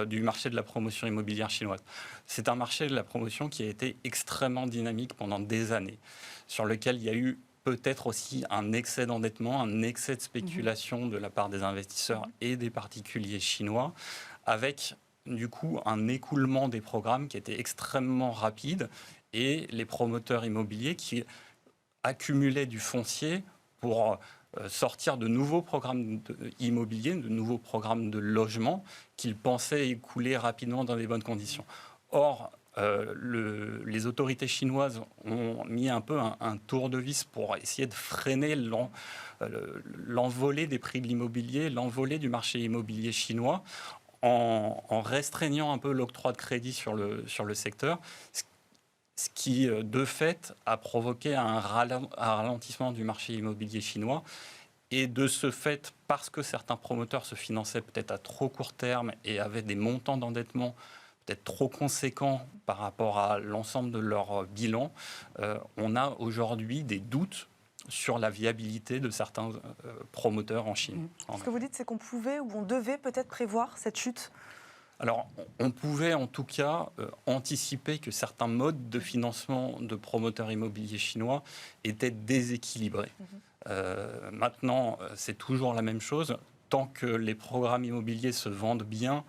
du marché de la promotion immobilière chinoise. C'est un marché de la promotion qui a été extrêmement dynamique pendant des années, sur lequel il y a eu peut-être aussi un excès d'endettement, un excès de spéculation de la part des investisseurs et des particuliers chinois, avec du coup un écoulement des programmes qui était extrêmement rapide et les promoteurs immobiliers qui accumulaient du foncier pour sortir de nouveaux programmes immobiliers, de nouveaux programmes de logement qu'ils pensaient écouler rapidement dans les bonnes conditions. Or, les autorités chinoises ont mis un peu un tour de vis pour essayer de freiner l'envolée des prix de l'immobilier, l'envolée du marché immobilier chinois, en restreignant un peu l'octroi de crédit sur le secteur, ce qui, de fait, a provoqué un ralentissement du marché immobilier chinois. Et de ce fait, parce que certains promoteurs se finançaient peut-être à trop court terme et avaient des montants d'endettement peut-être trop conséquents par rapport à l'ensemble de leur bilan, on a aujourd'hui des doutes sur la viabilité de certains promoteurs en Chine. Ce que vous dites, c'est qu'on pouvait ou on devait peut-être prévoir cette chute ? Alors, on pouvait en tout cas anticiper que certains modes de financement de promoteurs immobiliers chinois étaient déséquilibrés. Maintenant, c'est toujours la même chose. Tant que les programmes immobiliers se vendent bien,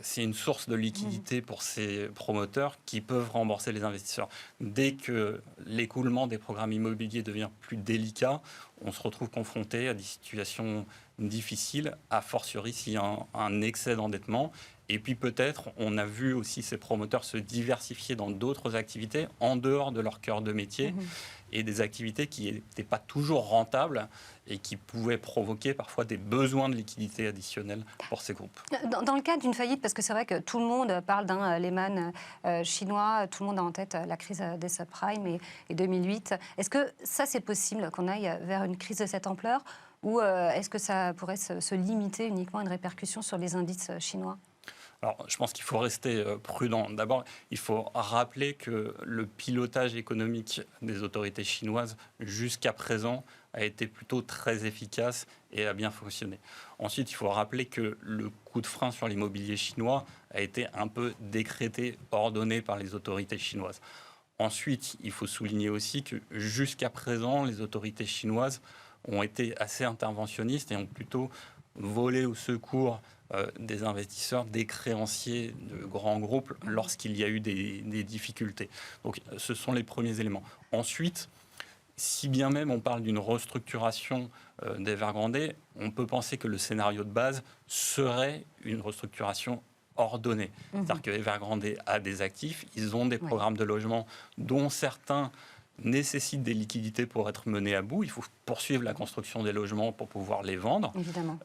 c'est une source de liquidité pour ces promoteurs qui peuvent rembourser les investisseurs. Dès que l'écoulement des programmes immobiliers devient plus délicat, on se retrouve confronté à des situations difficiles, a fortiori s'il y a un excès d'endettement. Et puis peut-être, on a vu aussi ces promoteurs se diversifier dans d'autres activités en dehors de leur cœur de métier et des activités qui n'étaient pas toujours rentables et qui pouvaient provoquer parfois des besoins de liquidité additionnels pour ces groupes. Dans le cas d'une faillite, parce que c'est vrai que tout le monde parle d'un Lehman chinois, tout le monde a en tête la crise des subprimes et 2008. Est-ce que ça, c'est possible qu'on aille vers une crise de cette ampleur ou est-ce que ça pourrait se limiter uniquement à une répercussion sur les indices chinois ? Alors, je pense qu'il faut rester prudent. D'abord, il faut rappeler que le pilotage économique des autorités chinoises jusqu'à présent a été plutôt très efficace et a bien fonctionné. Ensuite, il faut rappeler que le coup de frein sur l'immobilier chinois a été un peu décrété, ordonné par les autorités chinoises. Ensuite, il faut souligner aussi que jusqu'à présent, les autorités chinoises ont été assez interventionnistes et ont plutôt volé au secours des investisseurs, des créanciers de grands groupes lorsqu'il y a eu des difficultés. Donc ce sont les premiers éléments. Ensuite, si bien même on parle d'une restructuration d'Evergrande, on peut penser que le scénario de base serait une restructuration ordonnée. C'est-à-dire que Evergrande a des actifs, ils ont des programmes de logement dont certains nécessitent des liquidités pour être menés à bout. Il faut poursuivre la construction des logements pour pouvoir les vendre. Évidemment.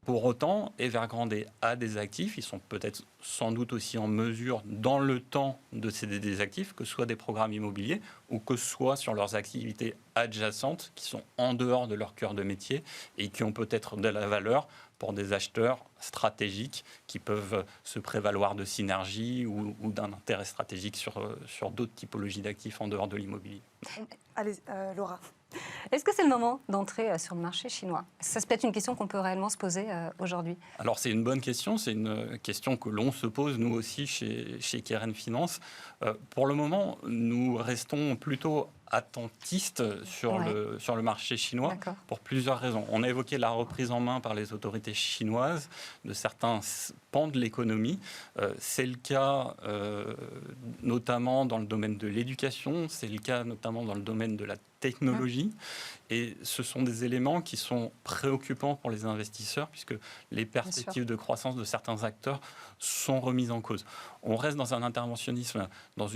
Pour autant, Evergrande a des actifs. Ils sont peut-être sans doute aussi en mesure, dans le temps, de céder des actifs, que ce soit des programmes immobiliers ou que ce soit sur leurs activités adjacentes qui sont en dehors de leur cœur de métier et qui ont peut-être de la valeur pour des acheteurs stratégiques qui peuvent se prévaloir de synergies ou d'un intérêt stratégique sur d'autres typologies d'actifs en dehors de l'immobilier. Allez, Laura. Est-ce que c'est le moment d'entrer sur le marché chinois? Ça, c'est peut-être une question qu'on peut réellement se poser aujourd'hui. Alors c'est une bonne question, c'est une question que l'on se pose nous aussi chez Keren Finance. Pour le moment, nous restons plutôt attentistes sur le marché chinois pour plusieurs raisons. On a évoqué la reprise en main par les autorités chinoises de certains pans de l'économie. C'est le cas notamment dans le domaine de l'éducation, c'est le cas notamment dans le domaine de la technologie. Et ce sont des éléments qui sont préoccupants pour les investisseurs puisque les perspectives de croissance de certains acteurs sont remises en cause. On reste dans un interventionnisme, dans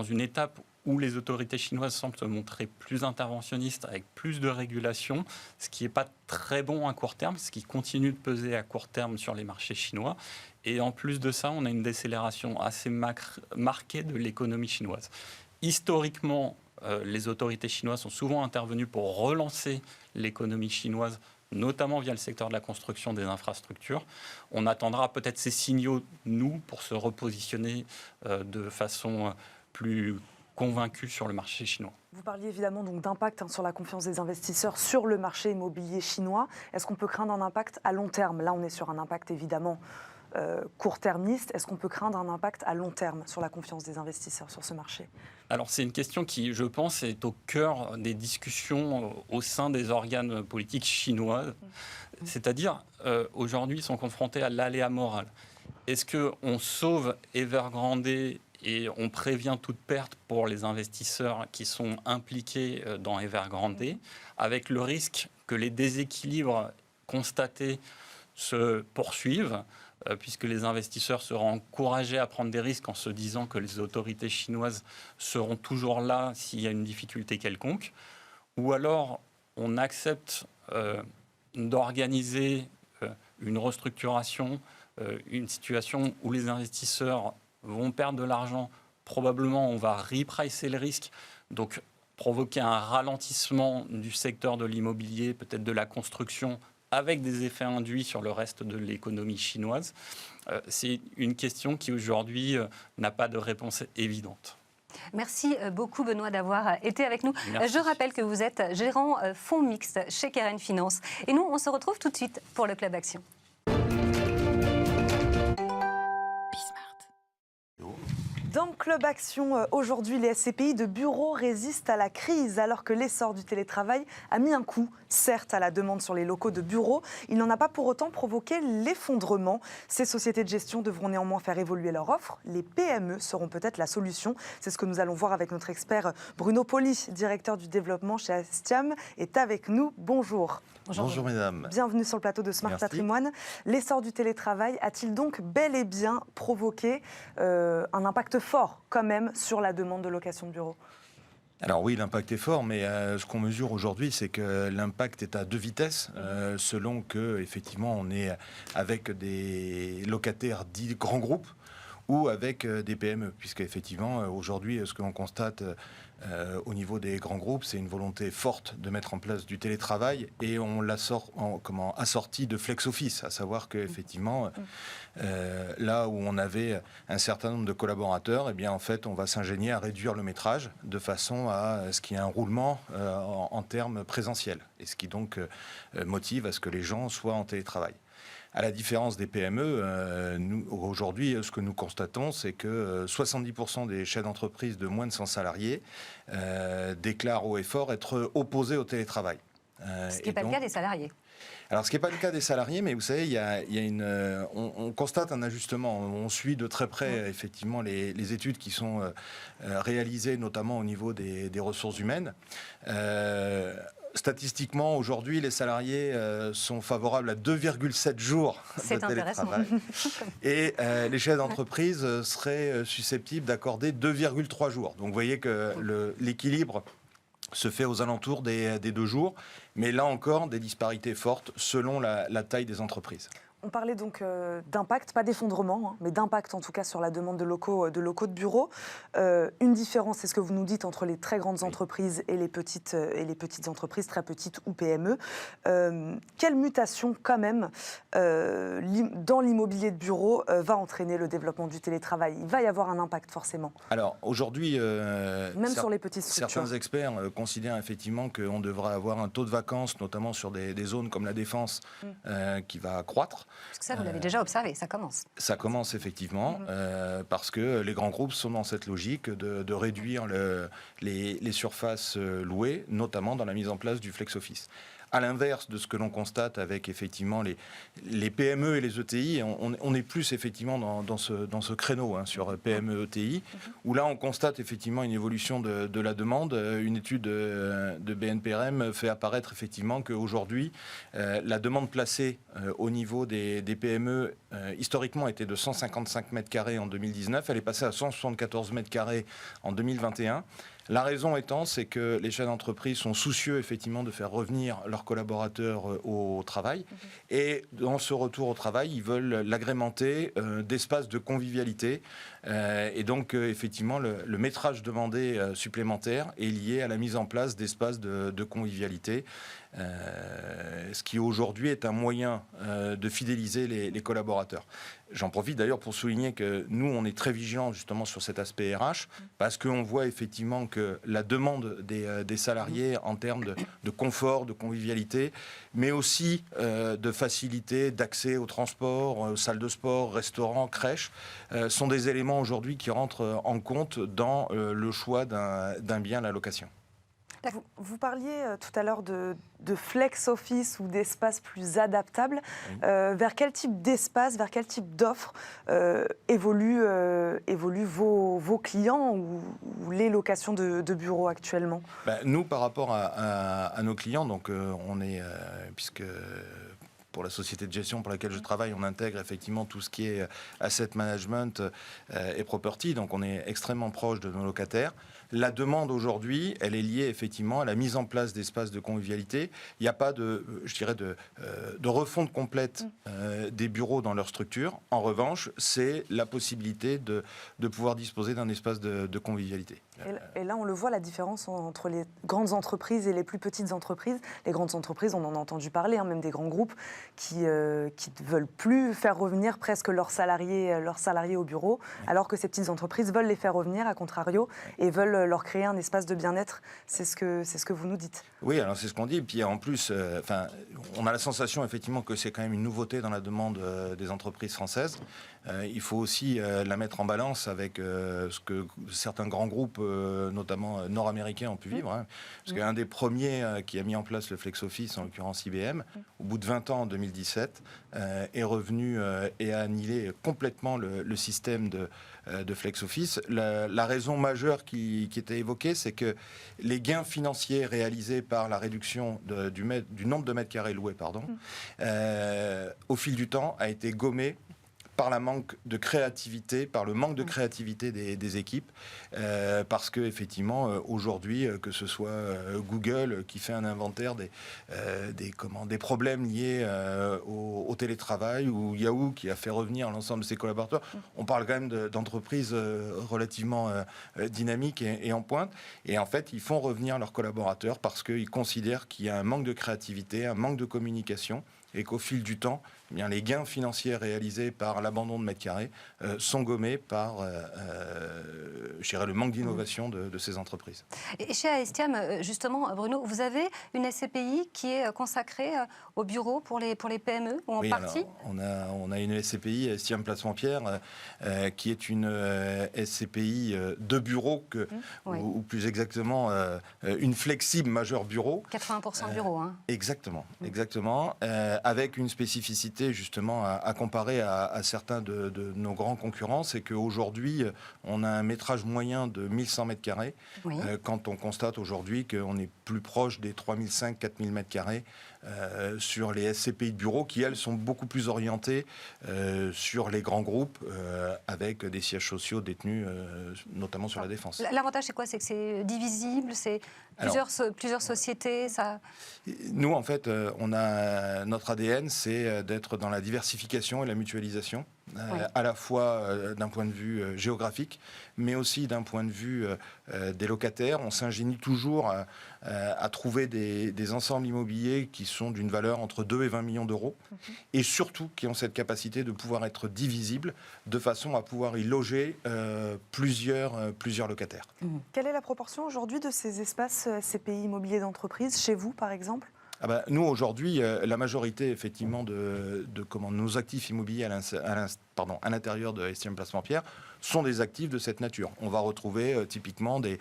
une étape où les autorités chinoises semblent se montrer plus interventionnistes avec plus de régulation, ce qui n'est pas très bon à court terme, ce qui continue de peser à court terme sur les marchés chinois. Et en plus de ça, on a une décélération assez marquée de l'économie chinoise. Historiquement, les autorités chinoises sont souvent intervenues pour relancer l'économie chinoise, notamment via le secteur de la construction des infrastructures. On attendra peut-être ces signaux, nous, pour se repositionner de façon plus convaincue sur le marché chinois. Vous parliez évidemment donc d'impact sur la confiance des investisseurs sur le marché immobilier chinois. Est-ce qu'on peut craindre un impact à long terme? Là, on est sur un impact évidemment court-termiste. Est-ce qu'on peut craindre un impact à long terme sur la confiance des investisseurs sur ce marché? Alors c'est une question qui, je pense, est au cœur des discussions au sein des organes politiques chinois. C'est-à-dire, aujourd'hui, ils sont confrontés à l'aléa moral. Est-ce qu'on sauve Evergrande et on prévient toute perte pour les investisseurs qui sont impliqués dans Evergrande, avec le risque que les déséquilibres constatés se poursuivent, puisque les investisseurs seront encouragés à prendre des risques en se disant que les autorités chinoises seront toujours là s'il y a une difficulté quelconque, ou alors on accepte d'organiser une restructuration, une situation où les investisseurs vont perdre de l'argent, probablement on va repricer le risque, donc provoquer un ralentissement du secteur de l'immobilier, peut-être de la construction, avec des effets induits sur le reste de l'économie chinoise. C'est une question qui aujourd'hui n'a pas de réponse évidente. Merci beaucoup Benoît d'avoir été avec nous. Merci. Je rappelle que vous êtes gérant fonds mixte chez Keren Finance. Et nous, on se retrouve tout de suite pour le Club Action. Dans Club Action, aujourd'hui, les SCPI de bureaux résistent à la crise alors que l'essor du télétravail a mis un coup, certes, à la demande sur les locaux de bureaux. Il n'en a pas pour autant provoqué l'effondrement. Ces sociétés de gestion devront néanmoins faire évoluer leur offre. Les PME seront peut-être la solution. C'est ce que nous allons voir avec notre expert Bruno Poli, directeur du développement chez Astiam, est avec nous. Bonjour. Bonjour mesdames. Bienvenue sur le plateau de Smart Patrimoine. L'essor du télétravail a-t-il donc bel et bien provoqué un impact fort quand même sur la demande de location de bureaux? Alors oui, l'impact est fort, mais ce qu'on mesure aujourd'hui, c'est que l'impact est à deux vitesses, selon que effectivement on est avec des locataires dits grands groupes ou avec des PME, puisque effectivement aujourd'hui, ce que l'on constate au niveau des grands groupes, c'est une volonté forte de mettre en place du télétravail et on l'a assorti de flex office, à savoir que effectivement là où on avait un certain nombre de collaborateurs, eh bien en fait on va s'ingénier à réduire le métrage de façon à ce qu'il y ait un roulement en termes présentiels, et ce qui donc motive à ce que les gens soient en télétravail. À la différence des PME, nous, aujourd'hui, ce que nous constatons, c'est que 70% des chefs d'entreprise de moins de 100 salariés déclarent haut et fort être opposés au télétravail. Ce qui n'est pas le cas des salariés. Alors, ce qui n'est pas le cas des salariés, mais vous savez, on constate un ajustement. On suit de très près, effectivement, les études qui sont réalisées, notamment au niveau des ressources humaines. Statistiquement, aujourd'hui, les salariés sont favorables à 2,7 jours de télétravail. Et les chefs d'entreprise seraient susceptibles d'accorder 2,3 jours. Donc, vous voyez que l'équilibre se fait aux alentours des 2 jours. Mais là encore, des disparités fortes selon la taille des entreprises. On parlait donc d'impact, pas d'effondrement, mais d'impact en tout cas sur la demande de locaux de bureaux. Une différence, c'est ce que vous nous dites, entre les très grandes entreprises et les petites entreprises, très petites ou PME. Quelle mutation quand même dans l'immobilier de bureau va entraîner le développement du télétravail? Il va y avoir un impact forcément. Alors aujourd'hui, même sur les petites structures. Certains experts considèrent effectivement qu'on devrait avoir un taux de vacances, notamment sur des zones comme la Défense, qui va croître. Parce que ça, vous l'avez déjà observé, ça commence. Ça commence effectivement, parce que les grands groupes sont dans cette logique de réduire les surfaces louées, notamment dans la mise en place du flex office. À l'inverse de ce que l'on constate avec effectivement les PME et les ETI, on est plus effectivement dans ce créneau sur PME ETI, où là on constate effectivement une évolution de la demande. Une étude de BNPRM fait apparaître effectivement qu'aujourd'hui la demande placée au niveau des PME historiquement était de 155 mètres carrés en 2019, elle est passée à 174 mètres carrés en 2021. La raison étant, c'est que les chefs d'entreprise sont soucieux effectivement de faire revenir leurs collaborateurs au travail. Et dans ce retour au travail, ils veulent l'agrémenter d'espaces de convivialité. Et donc, effectivement, le métrage demandé supplémentaire est lié à la mise en place d'espaces de convivialité. Ce qui aujourd'hui est un moyen de fidéliser les collaborateurs. J'en profite d'ailleurs pour souligner que nous, on est très vigilants justement sur cet aspect RH, parce qu'on voit effectivement que la demande des salariés en termes de confort, de convivialité, mais aussi de facilité d'accès au transport, salles de sport, restaurants, crèches, sont des éléments aujourd'hui qui rentrent en compte dans le choix d'un bien à la location. Vous parliez tout à l'heure de flex office ou d'espace plus adaptable. Vers quel type d'espace, vers quel type d'offre évoluent vos clients ou les locations de bureaux actuellement? Nous, par rapport à nos clients, donc on est, puisque pour la société de gestion pour laquelle je travaille, on intègre effectivement tout ce qui est asset management et property, donc on est extrêmement proche de nos locataires. La demande aujourd'hui, elle est liée effectivement à la mise en place d'espaces de convivialité. Il n'y a pas de refonte complète des bureaux dans leur structure. En revanche, c'est la possibilité de pouvoir disposer d'un espace de convivialité. Et là, on le voit, la différence entre les grandes entreprises et les plus petites entreprises. Les grandes entreprises, on en a entendu parler, même des grands groupes qui ne veulent plus faire revenir presque leurs salariés au bureau, alors que ces petites entreprises veulent les faire revenir, à contrario, et veulent leur créer un espace de bien-être. C'est ce que vous nous dites. Oui, alors c'est ce qu'on dit. Et puis en plus, on a la sensation effectivement que c'est quand même une nouveauté dans la demande des entreprises françaises. Il faut aussi la mettre en balance avec ce que certains grands groupes, notamment nord-américains, ont pu vivre. Parce qu'un des premiers qui a mis en place le flex office, en l'occurrence IBM, au bout de 20 ans, en 2017, est revenu et a annihilé complètement le système de flex office. La raison majeure qui était évoquée, c'est que les gains financiers réalisés par la réduction du nombre de mètres carrés loués, au fil du temps, a été gommé par le manque de créativité des équipes, parce que effectivement aujourd'hui, que ce soit Google qui fait un inventaire des problèmes liés au télétravail, ou Yahoo qui a fait revenir l'ensemble de ses collaborateurs, on parle quand même d'entreprises relativement dynamiques et en pointe. Et en fait, ils font revenir leurs collaborateurs parce qu'ils considèrent qu'il y a un manque de créativité, un manque de communication, et qu'au fil du temps, eh bien, les gains financiers réalisés par l'abandon de mètres carrés sont gommés par le manque d'innovation de ces entreprises. Et chez Aestiam, justement, Bruno, vous avez une SCPI qui est consacrée au bureau pour les PME, ou en partie? Alors, on a une SCPI, Aestiam Place-Saint-Pierre, qui est une SCPI de bureau, ou plus exactement une flexible majeure bureau. 80% bureau. Exactement. Avec une spécificité justement à comparer à certains de nos grands concurrents, c'est qu'aujourd'hui, on a un métrage moyen de 1100 mètres carrés, quand on constate aujourd'hui qu'on est plus proche des 3500-4000 mètres carrés sur les SCPI de bureau, qui, elles, sont beaucoup plus orientées sur les grands groupes, avec des sièges sociaux détenus notamment sur la Défense. L'avantage, c'est quoi? C'est que c'est divisible, Plusieurs sociétés, ça... Nous, en fait, notre ADN, c'est d'être dans la diversification et la mutualisation, à la fois d'un point de vue géographique, mais aussi d'un point de vue des locataires. On s'ingénie toujours à trouver des ensembles immobiliers qui sont d'une valeur entre 2 et 20 millions d'euros, et surtout qui ont cette capacité de pouvoir être divisibles, de façon à pouvoir y loger plusieurs locataires. Quelle est la proportion aujourd'hui de ces espaces SCPI immobiliers d'entreprise, chez vous par exemple ? Nous, aujourd'hui, la majorité, effectivement, de nos actifs immobiliers à l'intérieur de STM Placement Pierre sont des actifs de cette nature. On va retrouver typiquement des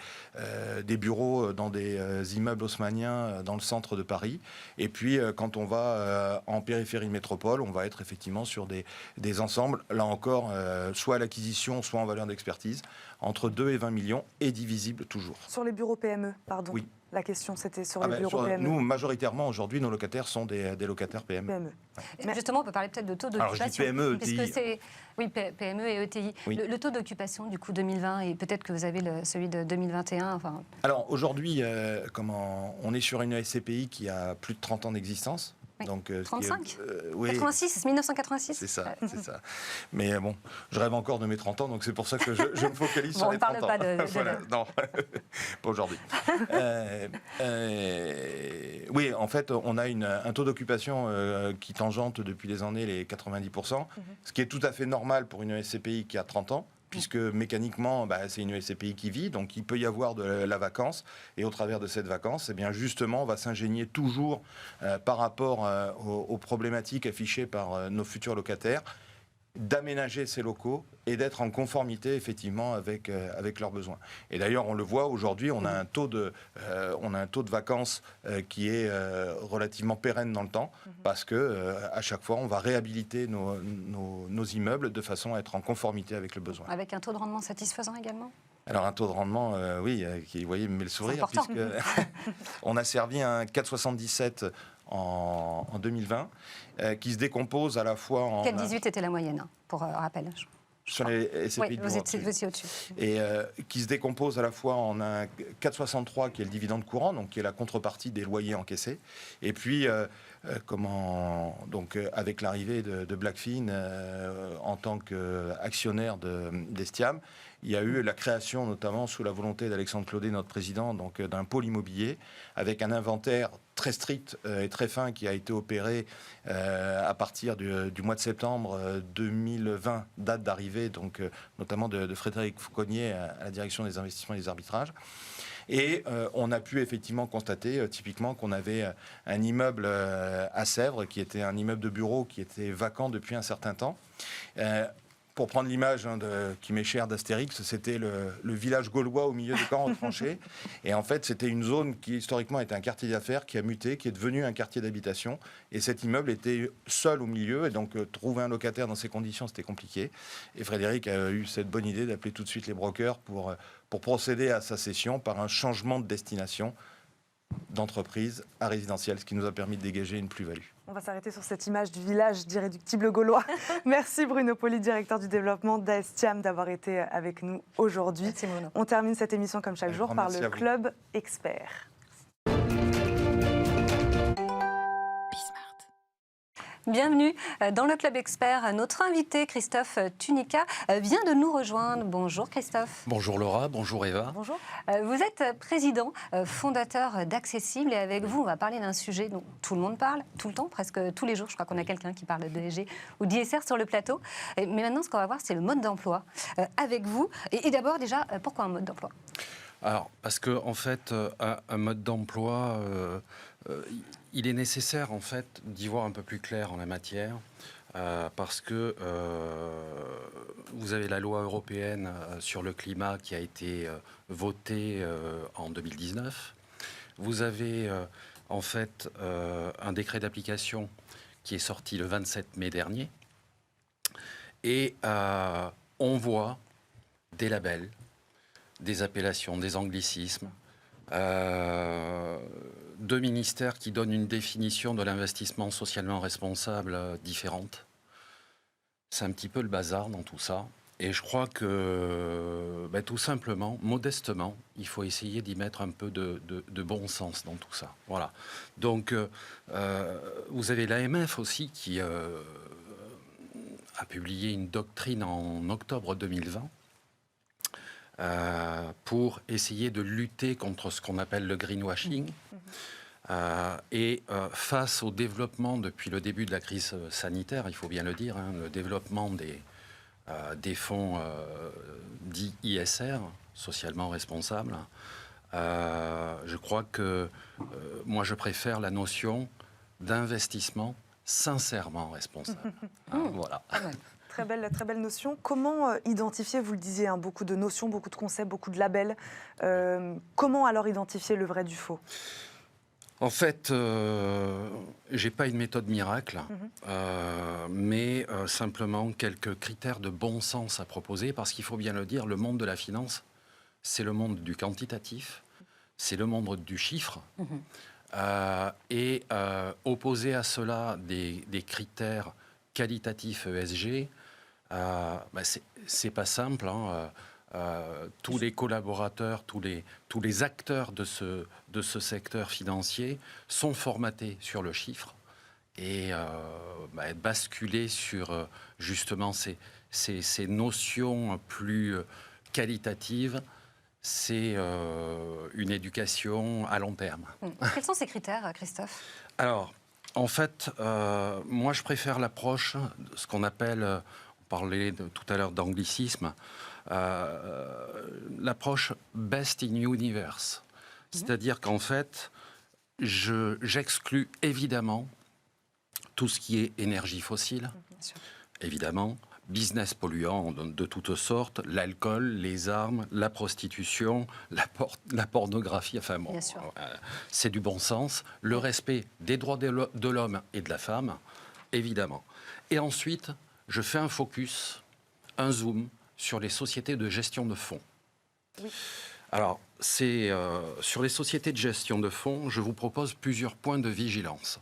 bureaux dans des immeubles haussmanniens dans le centre de Paris. Et puis, quand on va en périphérie de métropole, on va être effectivement sur des ensembles, là encore, soit à l'acquisition, soit en valeur d'expertise, entre 2 et 20 millions et divisibles toujours. Sur les bureaux PME, pardon. Oui. La question, c'était sur les bureaux PME. Nous, majoritairement, aujourd'hui, nos locataires sont des locataires PME. Mais justement, on peut parler peut-être de taux d'occupation. Alors, je dis PME, ETI. Oui, PME et ETI. Oui. Le taux d'occupation, du coup, 2020, et peut-être que vous avez celui de 2021. Enfin... Alors, aujourd'hui, on est sur une SCPI qui a plus de 30 ans d'existence. Oui. Donc, 35 oui. 86, 1986. C'est ça. Mais bon, je rêve encore de mes 30 ans, donc c'est pour ça que je me focalise sur les 30 ans. On ne parle pas de... Voilà, non, pas aujourd'hui. Oui, en fait, on a un taux d'occupation qui tangente depuis des années les 90%, ce qui est tout à fait normal pour une SCPI qui a 30 ans. Puisque mécaniquement, c'est une SCPI qui vit, donc il peut y avoir de la vacance. Et au travers de cette vacance, eh bien justement, on va s'ingénier toujours par rapport aux problématiques affichées par nos futurs locataires, d'aménager ces locaux et d'être en conformité effectivement avec leurs besoins. Et d'ailleurs, on le voit aujourd'hui, on a un taux de vacances qui est relativement pérenne dans le temps, parce que à chaque fois, on va réhabiliter nos immeubles de façon à être en conformité avec le besoin. Avec un taux de rendement satisfaisant également ? Alors un taux de rendement, oui, qui, vous voyez, me met le sourire, puisque on a servi un 4,77 en 2020, qui se décompose à la fois en... 4,18 était la moyenne, pour rappel. Sur les SCPI vous étiez au-dessus. Et qui se décompose à la fois en un 4,63 qui est le dividende courant, donc qui est la contrepartie des loyers encaissés, et puis avec l'arrivée de Blackfin en tant qu'actionnaire d'Estiam, il y a eu la création, notamment sous la volonté d'Alexandre Claudet, notre président, donc d'un pôle immobilier avec un inventaire très strict et très fin qui a été opéré à partir du mois de septembre 2020, date d'arrivée, donc notamment de Frédéric Fauconnier à la direction des investissements et des arbitrages. Et on a pu effectivement constater typiquement qu'on avait un immeuble à Sèvres qui était un immeuble de bureau qui était vacant depuis un certain temps. Pour prendre l'image qui m'est chère d'Astérix, c'était le village gaulois au milieu des camps retranchés. Et en fait, c'était une zone qui historiquement était un quartier d'affaires, qui a muté, qui est devenu un quartier d'habitation. Et cet immeuble était seul au milieu. Et donc, trouver un locataire dans ces conditions, c'était compliqué. Et Frédéric a eu cette bonne idée d'appeler tout de suite les brokers pour procéder à sa cession par un changement de destination d'entreprise à résidentiel, ce qui nous a permis de dégager une plus-value. On va s'arrêter sur cette image du village d'irréductible gaulois. Merci Bruno Poli, directeur du développement d'Aestiam, d'avoir été avec nous aujourd'hui. On termine cette émission comme chaque jour par le Club Expert. Bienvenue dans le Club Expert. Notre invité, Christophe Tunica, vient de nous rejoindre. Bonjour Christophe. Bonjour Laura, bonjour Eva. Bonjour. Vous êtes président, fondateur d'Accessible, et avec vous, on va parler d'un sujet dont tout le monde parle, tout le temps, presque tous les jours. Je crois qu'on a quelqu'un qui parle d'ESG ou d'ISR sur le plateau. Mais maintenant, ce qu'on va voir, c'est le mode d'emploi avec vous. Et d'abord, déjà, pourquoi un mode d'emploi ? Alors, parce que en fait, un mode d'emploi, il est nécessaire en fait d'y voir un peu plus clair en la matière, parce que vous avez la loi européenne sur le climat qui a été votée en 2019. Vous avez en fait un décret d'application qui est sorti le 27 mai dernier, et on voit des labels, des appellations, des anglicismes, deux ministères qui donnent une définition de l'investissement socialement responsable différente. C'est un petit peu le bazar dans tout ça. Et je crois que, tout simplement, modestement, il faut essayer d'y mettre un peu de bon sens dans tout ça. Voilà. Donc, vous avez l'AMF aussi qui a publié une doctrine en octobre 2020 pour essayer de lutter contre ce qu'on appelle le greenwashing. Face au développement depuis le début de la crise sanitaire, il faut bien le dire, le développement des fonds dits ISR, socialement responsables, je crois que moi je préfère la notion d'investissement sincèrement responsable. Voilà. Très belle notion. Comment identifier, vous le disiez, beaucoup de notions, beaucoup de concepts, beaucoup de labels. Comment alors identifier le vrai du faux ? En fait, j'ai pas une méthode miracle, mais simplement quelques critères de bon sens à proposer, parce qu'il faut bien le dire, le monde de la finance, c'est le monde du quantitatif, c'est le monde du chiffre, opposer à cela des critères qualitatifs ESG, c'est pas simple. Tous les collaborateurs, tous les acteurs de ce secteur financier sont formatés sur le chiffre et basculer sur justement ces notions plus qualitatives, c'est une éducation à long terme. Quels sont ces critères, Christophe ? Alors, en fait, moi je préfère l'approche de ce qu'on appelle, on parlait tout à l'heure d'anglicisme, l'approche best in universe. C'est-à-dire qu'en fait, j'exclus évidemment tout ce qui est énergie fossile, évidemment, business polluant de toutes sortes, l'alcool, les armes, la prostitution, la pornographie, enfin bon, c'est du bon sens, le respect des droits de l'homme et de la femme, évidemment. Et ensuite, je fais un focus, un zoom, sur les sociétés de gestion de fonds. Oui. Alors, sur les sociétés de gestion de fonds, je vous propose plusieurs points de vigilance.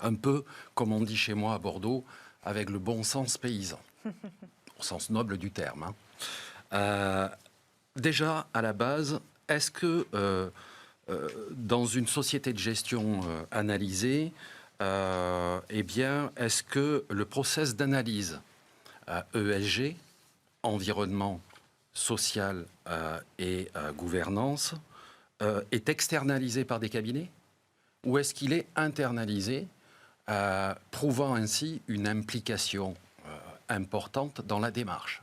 Un peu, comme on dit chez moi à Bordeaux, avec le bon sens paysan, au sens noble du terme. Déjà, à la base, est-ce que dans une société de gestion analysée, est-ce que le process d'analyse ESG, environnement, social et gouvernance, est externalisé par des cabinets ou est-ce qu'il est internalisé, prouvant ainsi une implication importante dans la démarche.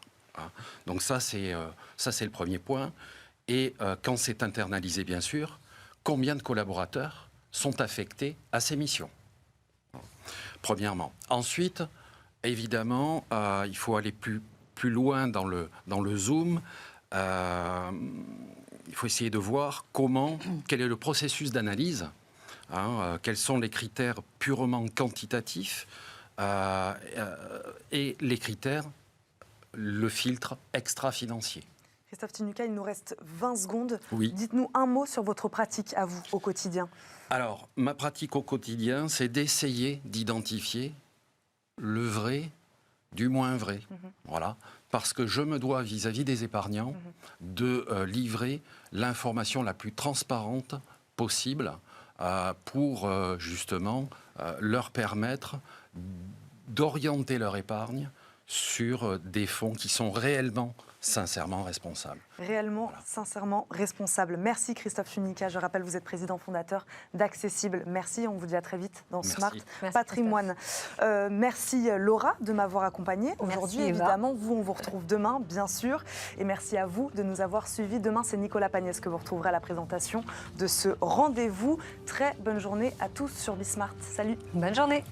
Donc ça, c'est le premier point. Et quand c'est internalisé, bien sûr, combien de collaborateurs sont affectés à ces missions ? Premièrement. Ensuite, évidemment, il faut aller plus loin dans le zoom. Il faut essayer de voir quel est le processus d'analyse, quels sont les critères purement quantitatifs et les critères, le filtre extra-financier. Christophe Tinuca, il nous reste 20 secondes. Oui. Dites-nous un mot sur votre pratique à vous, au quotidien. Alors, ma pratique au quotidien, c'est d'essayer d'identifier le vrai du moins vrai. Voilà. Parce que je me dois, vis-à-vis des épargnants, de livrer l'information la plus transparente possible pour justement leur permettre d'orienter leur épargne sur des fonds qui sont réellement, sincèrement responsables. Réellement, sincèrement responsables. Merci Christophe Tinuca. Je rappelle, vous êtes président fondateur d'Accessible. Merci, on vous dit à très vite dans Smart Patrimoine. Merci Laura de m'avoir accompagnée aujourd'hui. Évidemment, vous, on vous retrouve demain, bien sûr. Et merci à vous de nous avoir suivis. Demain, c'est Nicolas Pagnès que vous retrouverez à la présentation de ce rendez-vous. Très bonne journée à tous sur Bismart. Salut. Bonne journée.